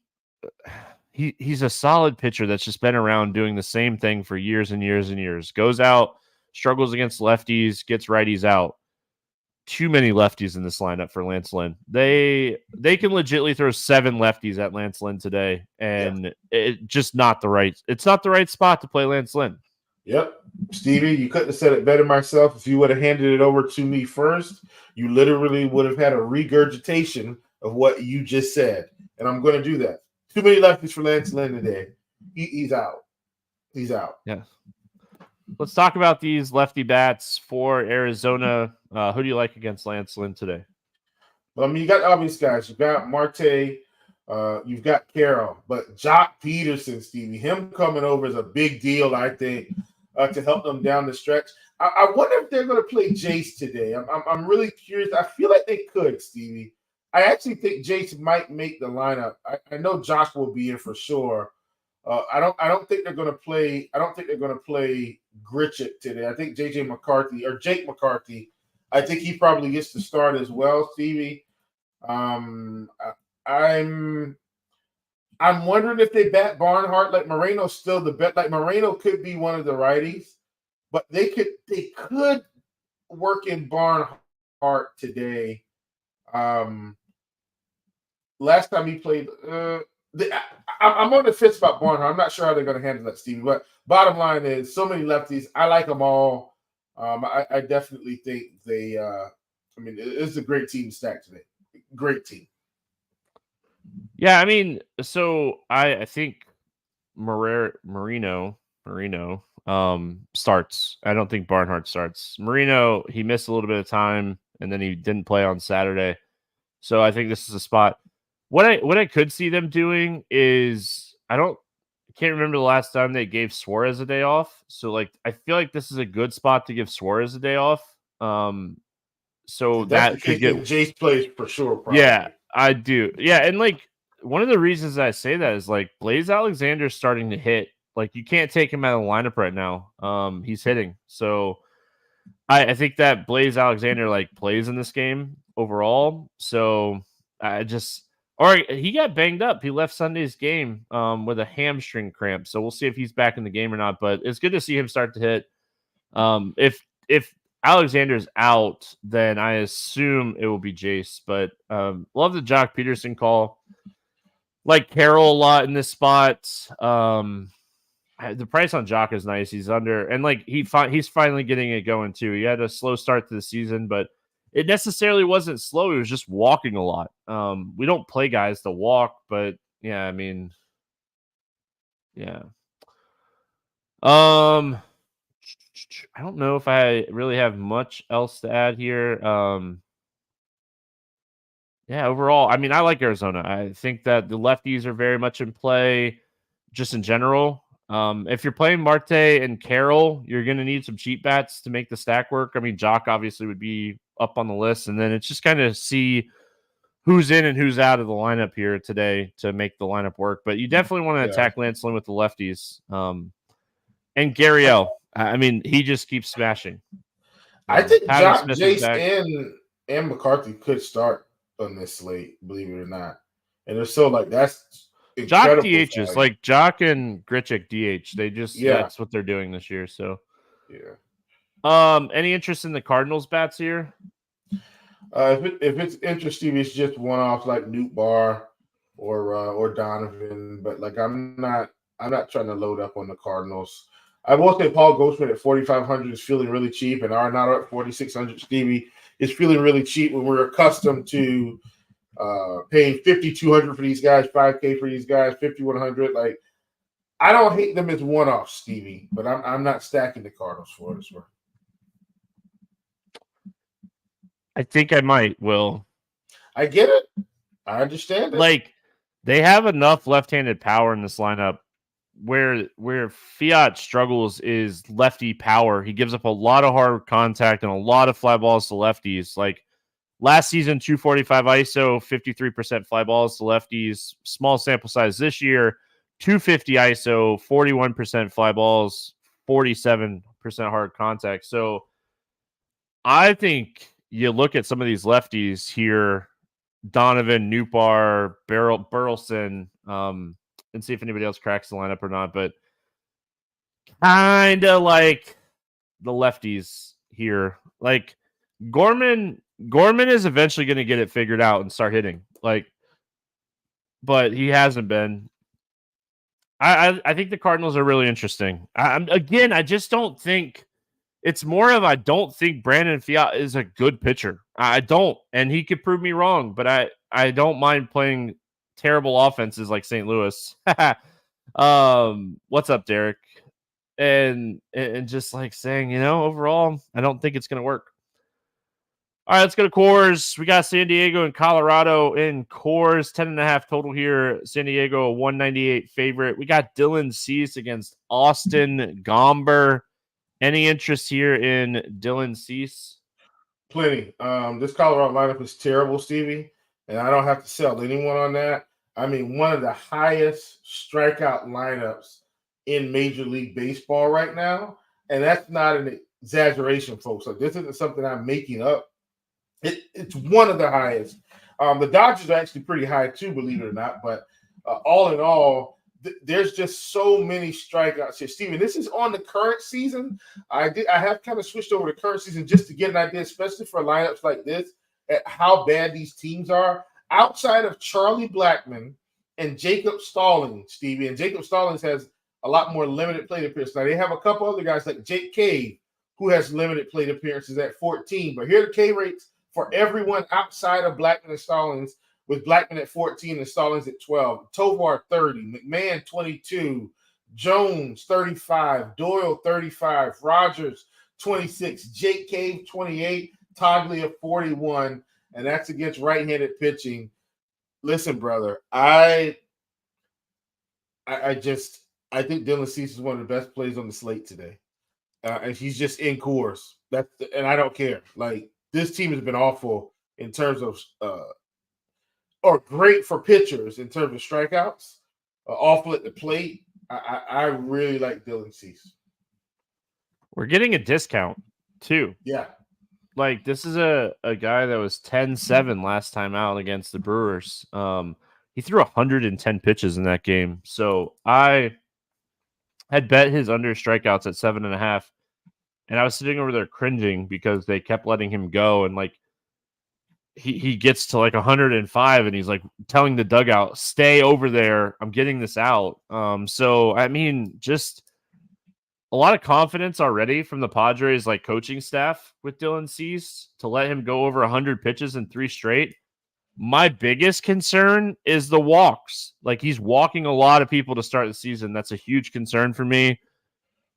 Speaker 1: he's a solid pitcher that's just been around doing the same thing for years and years and years. Goes out, struggles against lefties, gets righties out. Too many lefties in this lineup for Lance Lynn. They can legitimately throw 7 lefties at Lance Lynn today, and it's just not the right. It's not the right spot to play Lance Lynn.
Speaker 2: Yep, Stevie, you couldn't have said it better myself. If you would have handed it over to me first, you literally would have had a regurgitation of what you just said, and I'm going to do that. Too many lefties for Lance Lynn today. He's out. He's out.
Speaker 1: Yeah. Let's talk about these lefty bats for Arizona. Who do you like against Lance Lynn today?
Speaker 2: Well, I mean, you got obvious guys. You've got Marte. You've got Carroll. But Jock Peterson, Stevie, him coming over is a big deal, I think, to help them down the stretch. I wonder if they're going to play Jace today. I'm really curious. I feel like they could, Stevie. I actually think Jace might make the lineup. I know Josh will be in for sure. I don't think they're going to play. I don't think they're going to play Grichuk today. I think Jake McCarthy. I think he probably gets to start as well, Stevie. I'm wondering if they bat Barnhart. Like Moreno's still the bet. Like Moreno could be one of the righties, but they could work in Barnhart today. Last time he played, I'm on the fence about Barnhart. I'm not sure how they're going to handle that, Stevie. But bottom line is, so many lefties. I like them all. I definitely think they. It's a great team to stack today. Great team.
Speaker 1: Yeah, I mean, so I think Marino starts. I don't think Barnhart starts. Marino, he missed a little bit of time, and then he didn't play on Saturday. So I think this is a spot. What I could see them doing is I can't remember the last time they gave Suarez a day off. So like I feel like this is a good spot to give Suarez a day off. So that could get
Speaker 2: Jace plays for sure. Probably.
Speaker 1: Yeah, I do. Yeah, and like one of the reasons I say that is like Blaze Alexander's starting to hit. Like you can't take him out of the lineup right now. He's hitting. So I think that Blaze Alexander like plays in this game overall. So he got banged up. He left Sunday's game with a hamstring cramp. So we'll see if he's back in the game or not. But it's good to see him start to hit. If Alexander's out, then I assume it will be Jace. But love the Jock Peterson call. Like Carroll a lot in this spot. The price on Jock is nice. He's under, and like he's finally getting it going too. He had a slow start to the season, but it necessarily wasn't slow. He was just walking a lot. We don't play guys to walk, but yeah, I mean, yeah. I don't know if I really have much else to add here. Yeah, overall, I mean, I like Arizona. I think that the lefties are very much in play just in general. If you're playing Marte and Carroll, you're going to need some cheap bats to make the stack work. I mean, Jock obviously would be up on the list, and then it's just kind of see who's in and who's out of the lineup here today to make the lineup work. But you definitely want to attack Lance Lynn with the lefties. And Gurriel, I mean, he just keeps smashing.
Speaker 2: I think Jock, Jace, and McCarthy could start on this slate, believe it or not. And it's so like that's
Speaker 1: Jock DHs, like Jock and Grichuk DH. They just that's what they're doing this year. So any interest in the Cardinals bats here?
Speaker 2: If it's interesting, it's just one off like Newt Barr or Donovan. But like I'm not trying to load up on the Cardinals. I will say Paul Goldschmidt at 4,500 is feeling really cheap, and Arenado at 4,600. Stevie is feeling really cheap when we're accustomed to paying 5,200 for these guys, 5K for these guys, 5,100. Like I don't hate them as one-off, Stevie, but I'm not stacking the Cardinals for it as well.
Speaker 1: I think I might, Will.
Speaker 2: I get it. I understand it.
Speaker 1: Like they have enough left-handed power in this lineup. Where Fiat struggles is lefty power. He gives up a lot of hard contact and a lot of fly balls to lefties. Like last season, 245 ISO, 53% fly balls to lefties. Small sample size this year, 250 ISO, 41% fly balls, 47% hard contact. So I think you look at some of these lefties here, Donovan, Newbar, Burleson, and see if anybody else cracks the lineup or not, but kind of like the lefties here. Like Gorman is eventually going to get it figured out and start hitting. Like, but he hasn't been. I think the Cardinals are really interesting. I just don't think it's more of I don't think Brandon Fiat is a good pitcher. I don't, and he could prove me wrong, but I don't mind playing terrible offenses like St. Louis. What's up, Derek? And just like saying, overall, I don't think it's going to work. All right, let's go to Coors. We got San Diego and Colorado in Coors. 10.5 total here. San Diego, a 198 favorite. We got Dylan Cease against Austin Gomber. Any interest here in Dylan Cease?
Speaker 2: Plenty. This Colorado lineup is terrible, Stevie, and I don't have to sell anyone on that. I mean, one of the highest strikeout lineups in Major League Baseball right now. And that's not an exaggeration, folks. Like, this isn't something I'm making up. It's one of the highest. The Dodgers are actually pretty high too, believe it or not. But all in all, there's just so many strikeouts here. Steven, this is on the current season. I have kind of switched over to current season just to get an idea, especially for lineups like this, at how bad these teams are. Outside of Charlie Blackmon and Jacob Stallings, Stevie, and Jacob Stallings has a lot more limited plate appearances. Now, they have a couple other guys like Jake Cave, who has limited plate appearances at 14. But here are the K rates for everyone outside of Blackmon and Stallings, with Blackmon at 14 and Stallings at 12. Tovar, 30. McMahon, 22. Jones, 35. Doyle, 35. Rogers, 26. Jake Cave, 28. Toglia, 41. And that's against right-handed pitching. Listen, brother, I think Dylan Cease is one of the best plays on the slate today. And he's just in Coors. And I don't care. Like, this team has been awful in terms of or great for pitchers in terms of strikeouts, awful at the plate. I really like Dylan Cease.
Speaker 1: We're getting a discount too.
Speaker 2: Yeah.
Speaker 1: Like, this is a guy that was 10-7 last time out against the Brewers. He threw 110 pitches in that game. So I had bet his under strikeouts at 7.5. And I was sitting over there cringing because they kept letting him go. And like, he gets to like 105 and he's like telling the dugout, stay over there. I'm getting this out. So, I mean, just a lot of confidence already from the Padres like coaching staff with Dylan Cease to let him go over 100 pitches in 3 straight. My biggest concern is the walks. Like, he's walking a lot of people to start the season. That's a huge concern for me.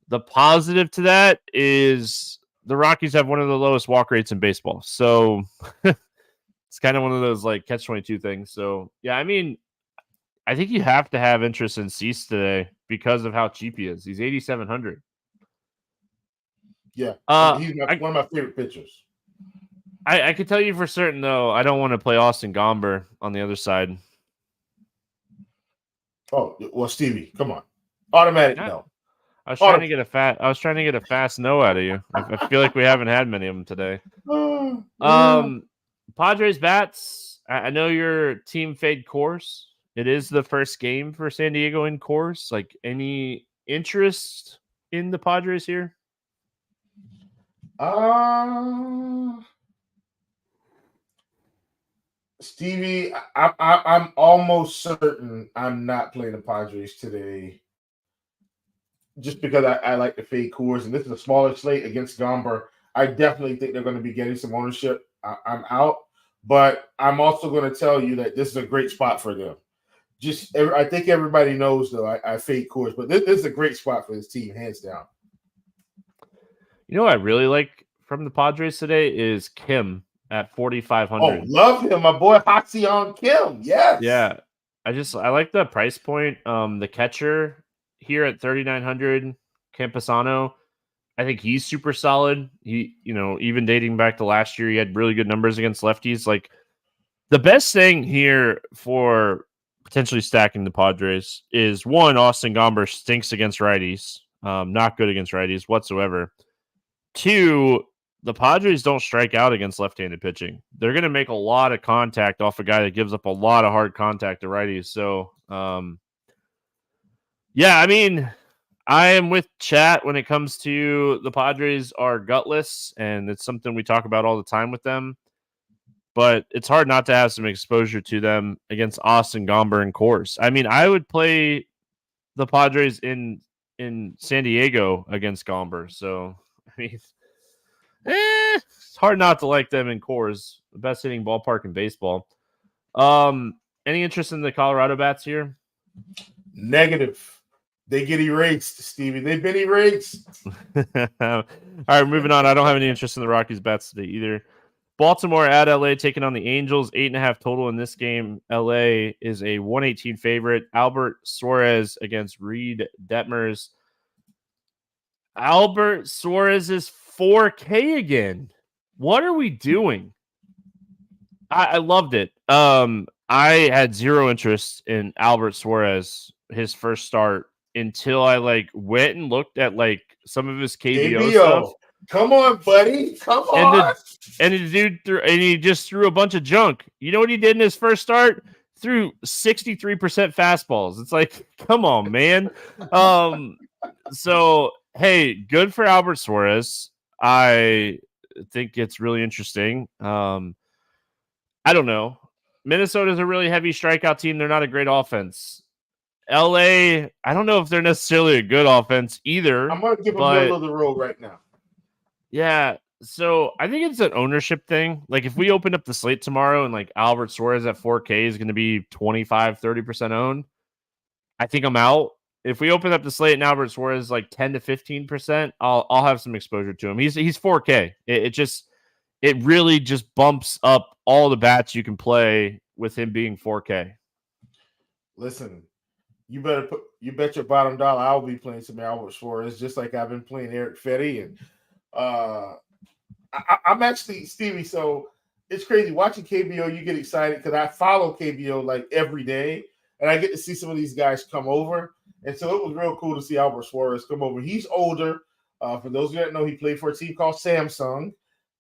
Speaker 1: The positive to that is the Rockies have one of the lowest walk rates in baseball. So it's kind of one of those like catch-22 things. So, yeah, I mean, I think you have to have interest in Cease today because of how cheap he is. He's 8,700.
Speaker 2: Yeah, he's one of my favorite pitchers.
Speaker 1: I can tell you for certain, though, I don't want to play Austin Gomber on the other side.
Speaker 2: Oh, well, Stevie, come on. Automatic no.
Speaker 1: I was trying to get a fast no out of you. I feel like we haven't had many of them today. Padres bats. I know your team fade Coors. It is the first game for San Diego in Coors. Like, any interest in the Padres here?
Speaker 2: Stevie, I'm almost certain I'm not playing the Padres today, just because I like to fade Coors, and this is a smaller slate against Gomber. I definitely think they're going to be getting some ownership. I'm out, but I'm also going to tell you that this is a great spot for them. I think everybody knows, though, I fade Coors, but this is a great spot for this team, hands down.
Speaker 1: You know what I really like from the Padres today is Kim at 4,500.
Speaker 2: Oh, love him, my boy Ha-Seong Kim. Yes.
Speaker 1: Yeah. I like the price point. The catcher here at 3,900, Campusano, I think he's super solid. He, even dating back to last year, he had really good numbers against lefties. Like, the best thing here for potentially stacking the Padres is, one, Austin Gomber stinks against righties. Not good against righties whatsoever. 2, the Padres don't strike out against left-handed pitching. They're going to make a lot of contact off a guy that gives up a lot of hard contact to righties. So, yeah, I mean, I am with chat when it comes to the Padres are gutless, and it's something we talk about all the time with them. But it's hard not to have some exposure to them against Austin Gomber and Coors. I mean, I would play the Padres in San Diego against Gomber. So, I mean, it's hard not to like them in Coors, the best hitting ballpark in baseball. Any interest in the Colorado bats here?
Speaker 2: Negative. They get erased, Stevie. They've been erased.
Speaker 1: All right, moving on. I don't have any interest in the Rockies bats today either. Baltimore at LA taking on the Angels. 8.5 total in this game. LA is a 118 favorite. Albert Suarez against Reed Detmers. Albert Suarez is 4K again. What are we doing? I loved it. I had zero interest in Albert Suarez, his first start, until I went and looked at some of his KBO stuff.
Speaker 2: Come on, buddy. Come
Speaker 1: and
Speaker 2: on.
Speaker 1: The dude he just threw a bunch of junk. You know what he did in his first start? Threw 63% fastballs. It's like, come on, man. So hey, good for Albert Suarez. I think it's really interesting. I don't know. Minnesota's a really heavy strikeout team. They're not a great offense. LA, I don't know if they're necessarily a good offense either.
Speaker 2: I'm going to give them middle of the road right now.
Speaker 1: Yeah. So I think it's an ownership thing. If we open up the slate tomorrow and Albert Suarez at 4K is going to be 25-30% owned, I think I'm out. If we open up the slate and Albert Suarez is 10 to 15%, I'll have some exposure to him. He's 4K. It really just bumps up all the bats you can play with him being 4K.
Speaker 2: Listen, you bet your bottom dollar I'll be playing some Albert Suarez, just like I've been playing Eric Fetty. And I'm actually, Stevie, so it's crazy. Watching KBO, you get excited because I follow KBO every day, and I get to see some of these guys come over. And so it was real cool to see Albert Suarez come over. He's older. For those of you that know, he played for a team called Samsung.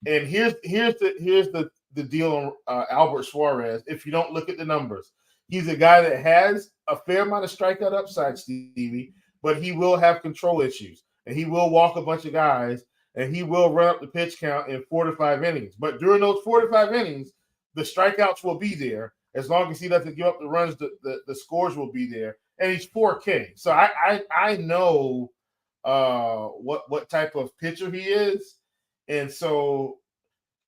Speaker 2: And here's the deal on Albert Suarez. If you don't look at the numbers, he's a guy that has a fair amount of strikeout upside, Stevie, but he will have control issues, and he will walk a bunch of guys, and he will run up the pitch count in 4 to 5 innings. But during those 4 to 5 innings, the strikeouts will be there. As long as he doesn't give up the runs, the scores will be there. And he's 4K. So I know what type of pitcher he is. And so,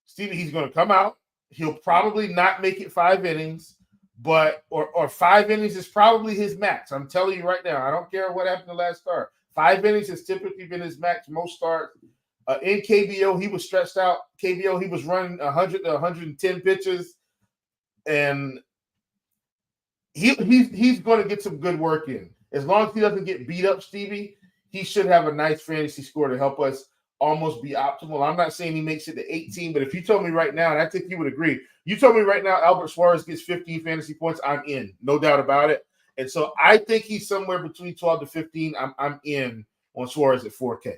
Speaker 2: Stevie, he's going to come out. He'll probably not make it 5 innings, but or 5 innings is probably his max. I'm telling you right now. I don't care what happened the last start. 5 innings has typically been his max most starts. In KBO, he was stretched out. KBO, he was running 100 to 110 pitches, and he's going to get some good work in. As long as he doesn't get beat up, Stevie, he should have a nice fantasy score to help us almost be optimal. I'm not saying he makes it to 18, but if you told me right now, and I think you would agree, you told me right now Albert Suarez gets 15 fantasy points, I'm in. No doubt about it. And so I think he's somewhere between 12 to 15. I'm in on Suarez at 4K.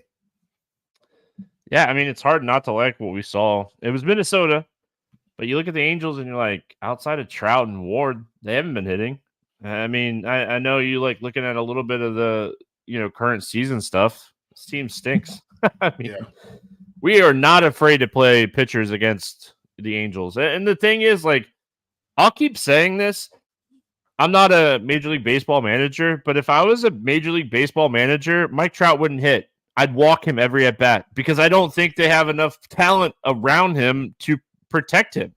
Speaker 1: Yeah, I mean, it's hard not to like what we saw. It was Minnesota, but you look at the Angels and you're like, outside of Trout and Ward, they haven't been hitting. I mean, I know you like looking at a little bit of the, current season stuff. This team stinks. I mean, we are not afraid to play pitchers against the Angels. And the thing is, I'll keep saying this. I'm not a Major League Baseball manager, but if I was a Major League Baseball manager, Mike Trout wouldn't hit. I'd walk him every at bat because I don't think they have enough talent around him to protect him.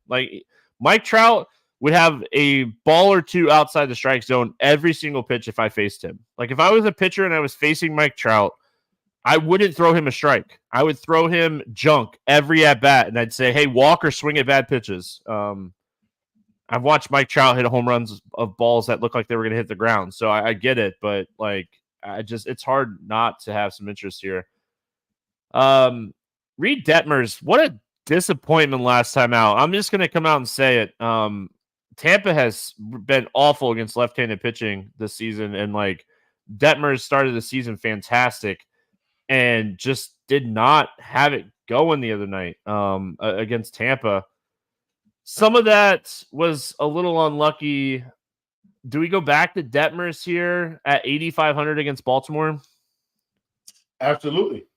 Speaker 1: Mike Trout would have a ball or two outside the strike zone every single pitch if I faced him. If I was a pitcher and I was facing Mike Trout, I wouldn't throw him a strike. I would throw him junk every at bat, and I'd say, "Hey, walk or swing at bad pitches." I've watched Mike Trout hit home runs of balls that look like they were going to hit the ground, so I get it. But it's hard not to have some interest here. Reed Detmers, what a disappointment last time out. I'm just going to come out and say it. Tampa has been awful against left-handed pitching this season, and Detmers started the season fantastic and just did not have it going the other night against Tampa. Some of that was a little unlucky. Do we go back to Detmers here at 8,500 against Baltimore?
Speaker 2: Absolutely.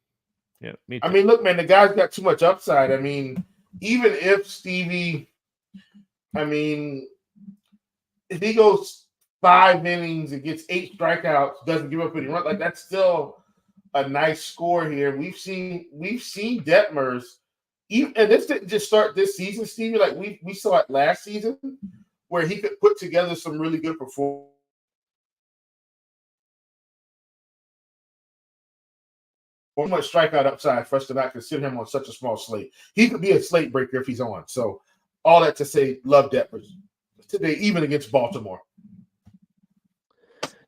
Speaker 1: Yeah, me too.
Speaker 2: I mean, look, man, the guy's got too much upside. I mean, even if Stevie, if he goes 5 innings and gets 8 strikeouts, doesn't give up any run, that's still a nice score here. We've seen Detmers, and this didn't just start this season, Stevie. We saw it last season where he could put together some really good performance. Too much strikeout upside for us to not consider him on such a small slate. He could be a slate breaker if he's on. So all that to say, love Detmers today, even against Baltimore.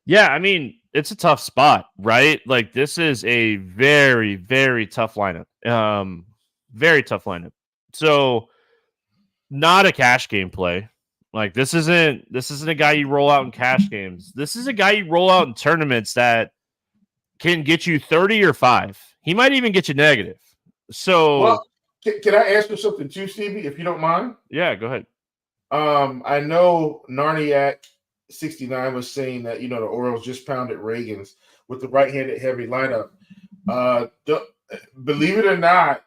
Speaker 1: Yeah, I mean, it's a tough spot, right? This is a very, very tough lineup. Very tough lineup. So not a cash game play. Like this isn't a guy you roll out in cash games. This is a guy you roll out in tournaments that can get you 30 or 5. He might even get you negative. So,
Speaker 2: well, can I ask you something too, Stevie, if you don't mind?
Speaker 1: Yeah, go ahead.
Speaker 2: I know Narniac69 was saying that, the Orioles just pounded Reagan's with the right-handed heavy lineup. Believe it or not,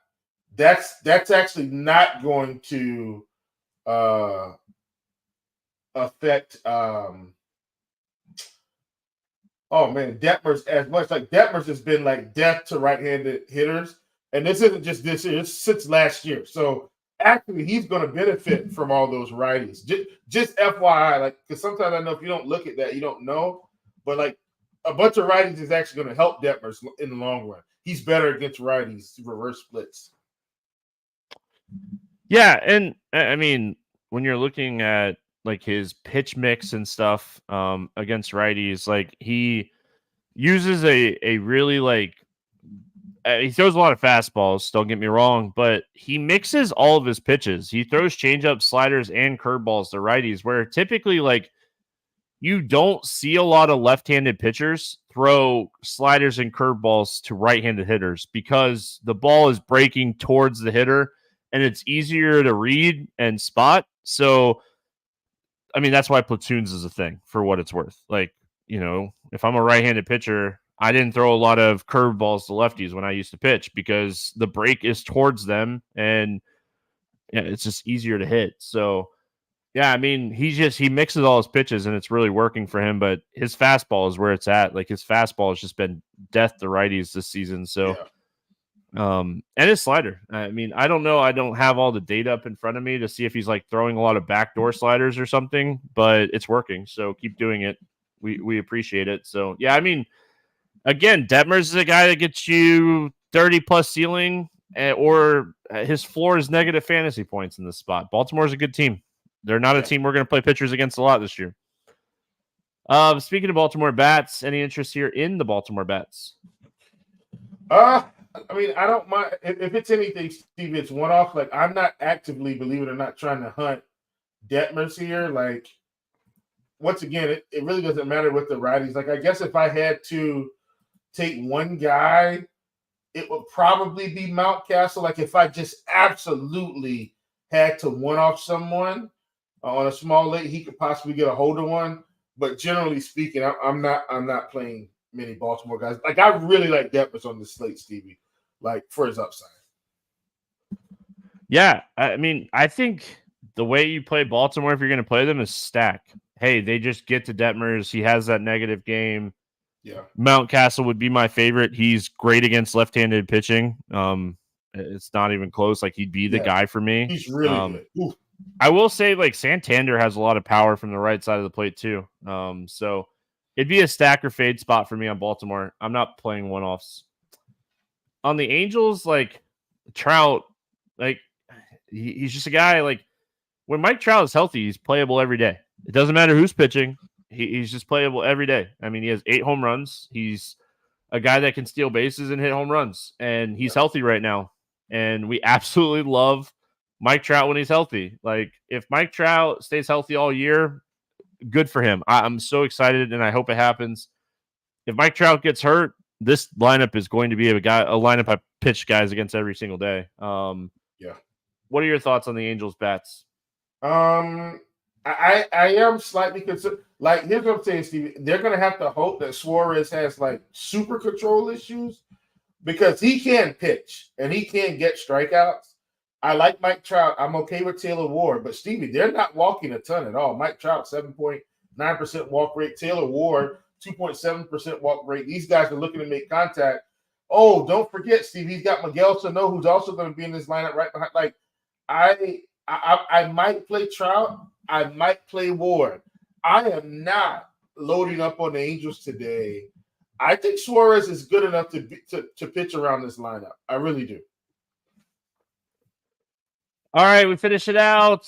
Speaker 2: that's actually not going to affect Detmers as much. Like Detmers has been like death to right-handed hitters, and this isn't just this year; it's since last year. So actually, he's going to benefit from all those righties. Just FYI, like because sometimes I know if you don't look at that, you don't know, but like a bunch of righties is actually going to help Detmers in the long run. He's better against righties, reverse splits.
Speaker 1: Yeah, and I mean when you're looking at like his pitch mix and stuff against righties, like he uses a really like he throws a lot of fastballs, don't get me wrong, but he mixes all of his pitches. He throws changeups, sliders, and curveballs to righties, where typically like you don't see a lot of left-handed pitchers throw sliders and curveballs to right-handed hitters because the ball is breaking towards the hitter and it's easier to read and spot. So, I mean, that's why platoons is a thing for what it's worth. Like, if I'm a right-handed pitcher, I didn't throw a lot of curveballs to lefties when I used to pitch because the break is towards them and it's just easier to hit. So, yeah, I mean, he mixes all his pitches and it's really working for him, but his fastball is where it's at. Like his fastball has just been death to righties this season. So, and his slider. I mean, I don't know. I don't have all the data up in front of me to see if he's like throwing a lot of backdoor sliders or something, but it's working. So keep doing it. We appreciate it. So, yeah, I mean, again, Detmers is a guy that gets you 30 plus ceiling or his floor is negative fantasy points in this spot. Baltimore's a good team. They're not a team we're going to play pitchers against a lot this year. Speaking of Baltimore bats, any interest here in the Baltimore bats?
Speaker 2: I mean, I don't mind if it's anything, Steve. It's one off. Like I'm not actively, believe it or not, trying to hunt Detmers here. Like once again, it really doesn't matter what the righties. Like I guess if I had to take one guy, it would probably be Mountcastle. Like if I just absolutely had to one off someone on a small late, he could possibly get a hold of one. But generally speaking, I'm not playing many Baltimore guys. Like I really like Detmers on the slate, Stevie, like for his upside.
Speaker 1: Yeah, I mean, I think the way you play Baltimore, if you're going to play them, is stack. Hey, they just get to Detmers. He has that negative game.
Speaker 2: Yeah,
Speaker 1: Mountcastle would be my favorite. He's great against left-handed pitching. It's not even close. Like he'd be the guy for me.
Speaker 2: He's really good. Ooh.
Speaker 1: I will say, like Santander has a lot of power from the right side of the plate too. So it'd be a stack or fade spot for me on Baltimore. I'm not playing one-offs. On the Angels, like Trout, like he's just a guy. Like when Mike Trout is healthy, he's playable every day. It doesn't matter who's pitching. He's just playable every day. I mean, he has 8 home runs. He's a guy that can steal bases and hit home runs, and he's healthy right now. And we absolutely love Mike Trout when he's healthy. Like if Mike Trout stays healthy all year, good for him. I'm so excited, and I hope it happens. If Mike Trout gets hurt, this lineup is going to be a lineup I pitch guys against every single day. What are your thoughts on the Angels bats?
Speaker 2: I am slightly concerned. Like, here's what I'm saying, Steve. They're going to have to hope that Suarez has, like, super control issues because he can pitch and he can get strikeouts. I like Mike Trout. I'm okay with Taylor Ward. But, Stevie, they're not walking a ton at all. Mike Trout, 7.9% walk rate. Taylor Ward, 2.7% walk rate. These guys are looking to make contact. Oh, don't forget, Steve, he's got Miguel Sano, who's also going to be in this lineup right behind. Like, I might play Trout. I might play Ward. I am not loading up on the Angels today. I think Suarez is good enough to pitch around this lineup. I really do.
Speaker 1: All right, we finish it out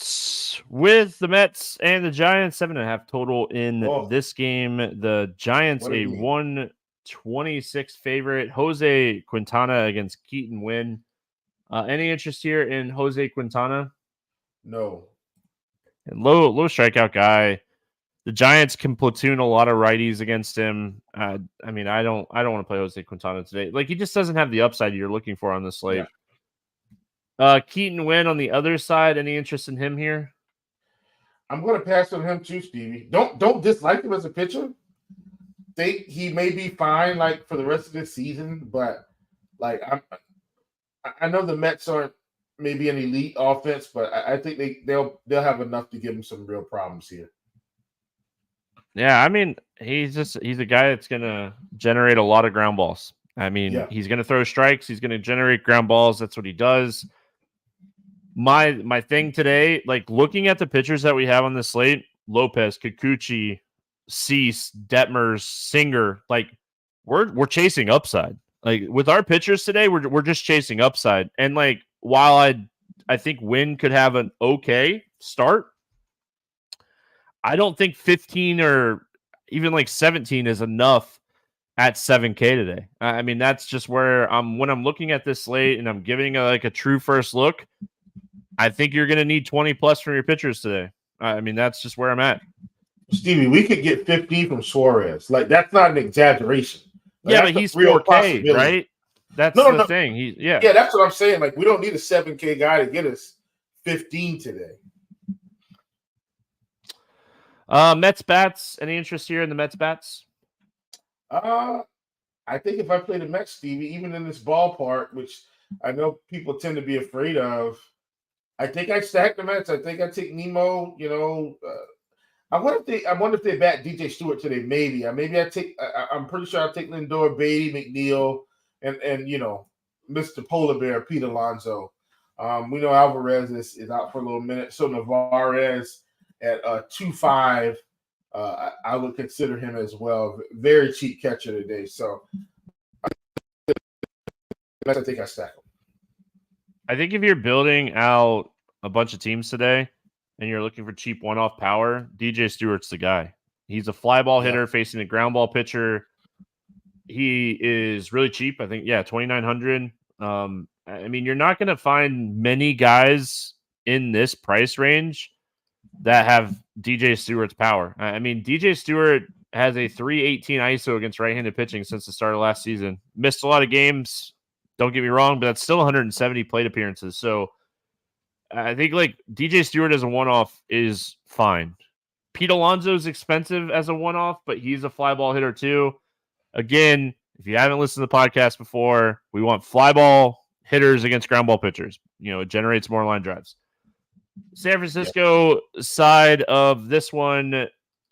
Speaker 1: with the Mets and the Giants. 7.5 total in this game. The Giants a 126 favorite. Jose Quintana against Keaton Winn. Any interest here in Jose Quintana?
Speaker 2: No.
Speaker 1: Low strikeout guy. The Giants can platoon a lot of righties against him. I don't want to play Jose Quintana today. Like, he just doesn't have the upside you're looking for on this slate. Yeah. Keaton Wynn on the other side. Any interest in him here?
Speaker 2: I'm going to pass on him too, Stevie. Don't dislike him as a pitcher. Think he may be fine like for the rest of this season, but like I know the Mets aren't maybe an elite offense, but I think they'll have enough to give him some real problems here.
Speaker 1: Yeah, I mean, he's a guy that's gonna generate a lot of ground balls. I mean, he's gonna throw strikes, he's gonna generate ground balls. That's what he does. My thing today, like looking at the pitchers that we have on the slate, Lopez, Kikuchi, Cease, Detmers, Singer, like we're chasing upside. Like with our pitchers today, we're just chasing upside. And like while I think Wynn could have an okay start, I don't think 15 or even like 17 is enough at 7K today. I mean, that's just where when I'm looking at this slate and I'm giving a true first look, I think you're going to need 20 plus from your pitchers today. I mean, that's just where I'm at.
Speaker 2: Stevie, we could get 50 from Suarez. Like, that's not an exaggeration. Like,
Speaker 1: yeah, but he's 4K, right? That's the thing. Yeah,
Speaker 2: that's what I'm saying. Like, we don't need a 7K guy to get us 15 today.
Speaker 1: Mets bats. Any interest here in the Mets bats?
Speaker 2: I think if I play the Mets, Stevie, even in this ballpark, which I know people tend to be afraid of, I think I stack the Mets. I think I take Nemo. I wonder if they bat DJ Stewart today. Maybe I'm pretty sure I'll take Lindor, Beatty, McNeil, and Mr. Polar Bear, Pete Alonso. We know Alvarez is out for a little minute, so Navarez at 2.5, I would consider him as well. Very cheap catcher today, so I think I stack him.
Speaker 1: I think if you're building out a bunch of teams today and you're looking for cheap one-off power, DJ Stewart's the guy. He's a fly ball hitter facing a ground ball pitcher. He is really cheap. I think, 2,900. I mean, you're not going to find many guys in this price range that have DJ Stewart's power. I mean, DJ Stewart has a 318 ISO against right-handed pitching since the start of last season. Missed a lot of games. Don't get me wrong, but that's still 170 plate appearances. So I think like DJ Stewart as a one-off is fine. Pete Alonso is expensive as a one-off, but he's a fly ball hitter too. Again, if you haven't listened to the podcast before, we want fly ball hitters against ground ball pitchers. It generates more line drives. San Francisco side of this one,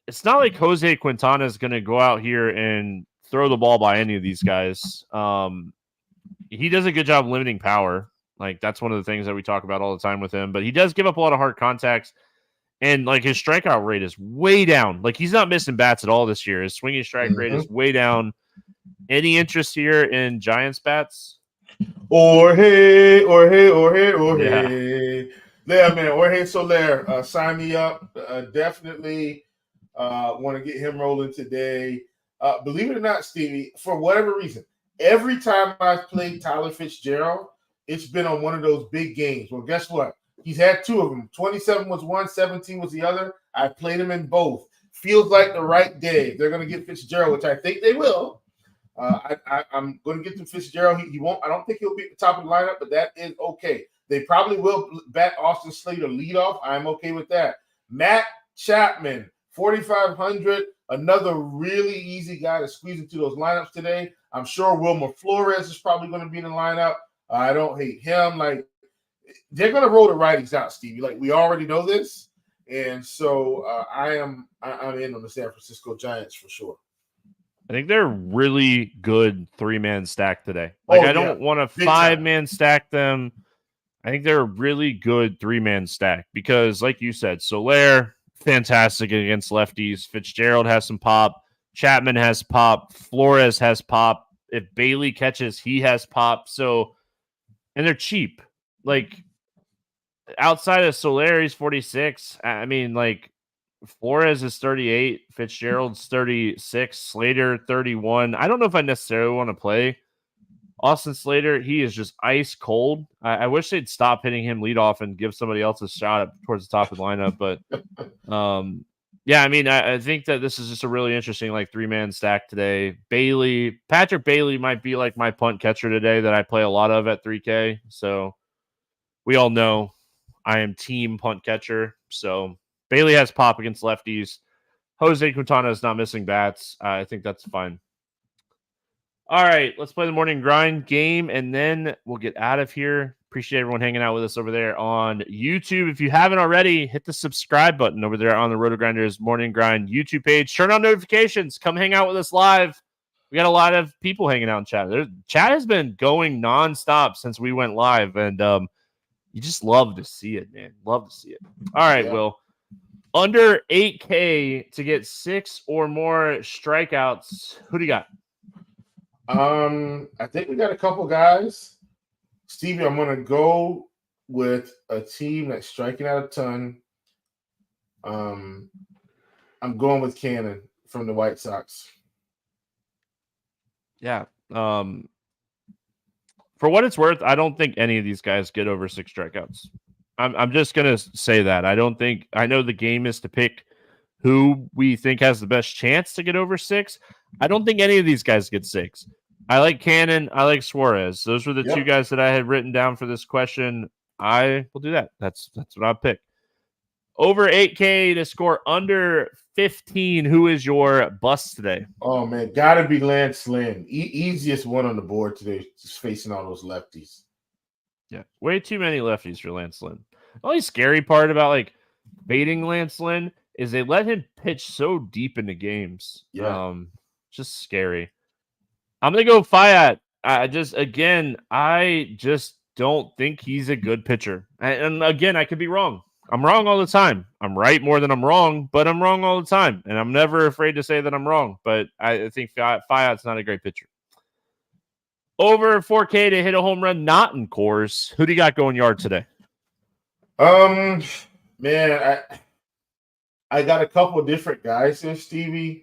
Speaker 1: it's not like Jose Quintana is going to go out here and throw the ball by any of these guys. He does a good job limiting power. Like, that's one of the things that we talk about all the time with him. But he does give up a lot of hard contacts. And, like, his strikeout rate is way down. Like, he's not missing bats at all this year. His swinging strike rate is way down. Any interest here in Giants bats?
Speaker 2: Jorge.
Speaker 1: Yeah.
Speaker 2: Yeah, man. Jorge Soler, sign me up. Definitely want to get him rolling today. Believe it or not, Stevie, for whatever reason, every time I've played Tyler Fitzgerald, it's been on one of those big games. Well, guess what? He's had two of them. 27 was one, 17 was the other. I played him in both. Feels like the right day. They're going to get Fitzgerald, which I think they will. I'm going to get to Fitzgerald. He won't. I don't think he'll be at the top of the lineup, but that is okay. They probably will bat Austin Slater leadoff. I'm okay with that. Matt Chapman, 4,500. Another really easy guy to squeeze into those lineups today. I'm sure Wilmer Flores is probably going to be in the lineup. I don't hate him. Like, they're going to roll the righties out, Stevie. Like, we already know this. And so I'm in on the San Francisco Giants for sure.
Speaker 1: I think they're really good 3-man stack today. Like, I don't want to 5-man stack them. I think they're a really good 3-man stack because, like you said, Soler, fantastic against lefties. Fitzgerald has some pop. Chapman has pop. Flores has pop. If Bailey catches, he has pop. So, and they're cheap. Like, outside of Soler, he's 46. I mean, like, Flores is 38. Fitzgerald's 36. Slater, 31. I don't know if I necessarily want to play Austin Slater, he is just ice cold. I wish they'd stop hitting him leadoff and give somebody else a shot up towards the top of the lineup. But yeah, I mean, I think that this is just a really interesting like 3-man stack today. Patrick Bailey might be like my punt catcher today that I play a lot of at 3K. So we all know I am team punt catcher. So Bailey has pop against lefties. Jose Quintana is not missing bats. I think that's fine. All right, let's play the morning grind game, and then we'll get out of here. Appreciate everyone hanging out with us over there on YouTube. If you haven't already, hit the subscribe button over there on the RotoGrinders Morning Grind YouTube page. Turn on notifications. Come hang out with us live. We got a lot of people hanging out in chat. Chat has been going nonstop since we went live, and you just love to see it, man. Love to see it. All right, Will. Under 8K to get 6 or more strikeouts. Who do you got?
Speaker 2: I think we got a couple guys. Stevie, I'm going to go with a team that's striking out a ton. I'm going with Cannon from the White Sox.
Speaker 1: Yeah. For what it's worth, I don't think any of these guys get over 6 strikeouts. I'm just going to say that. I know the game is to pick who we think has the best chance to get over 6. I don't think any of these guys get 6. I like Cannon. I like Suarez. Those were the two guys that I had written down for this question. I will do that. That's what I'll pick. Over 8K to score under 15. Who is your bust today?
Speaker 2: Oh, man. Got to be Lance Lynn. Easiest one on the board today, just facing all those lefties.
Speaker 1: Yeah. Way too many lefties for Lance Lynn. The only scary part about like baiting Lance Lynn is they let him pitch so deep into games.
Speaker 2: Yeah.
Speaker 1: Just scary. I'm going to go Fiat. I just don't think he's a good pitcher. And again, I could be wrong. I'm wrong all the time. I'm right more than I'm wrong, but I'm wrong all the time. And I'm never afraid to say that I'm wrong. But I think Fiat's not a great pitcher. Over 4K to hit a home run, not in Coors. Who do you got going yard today?
Speaker 2: Man, I got a couple different guys here, Stevie.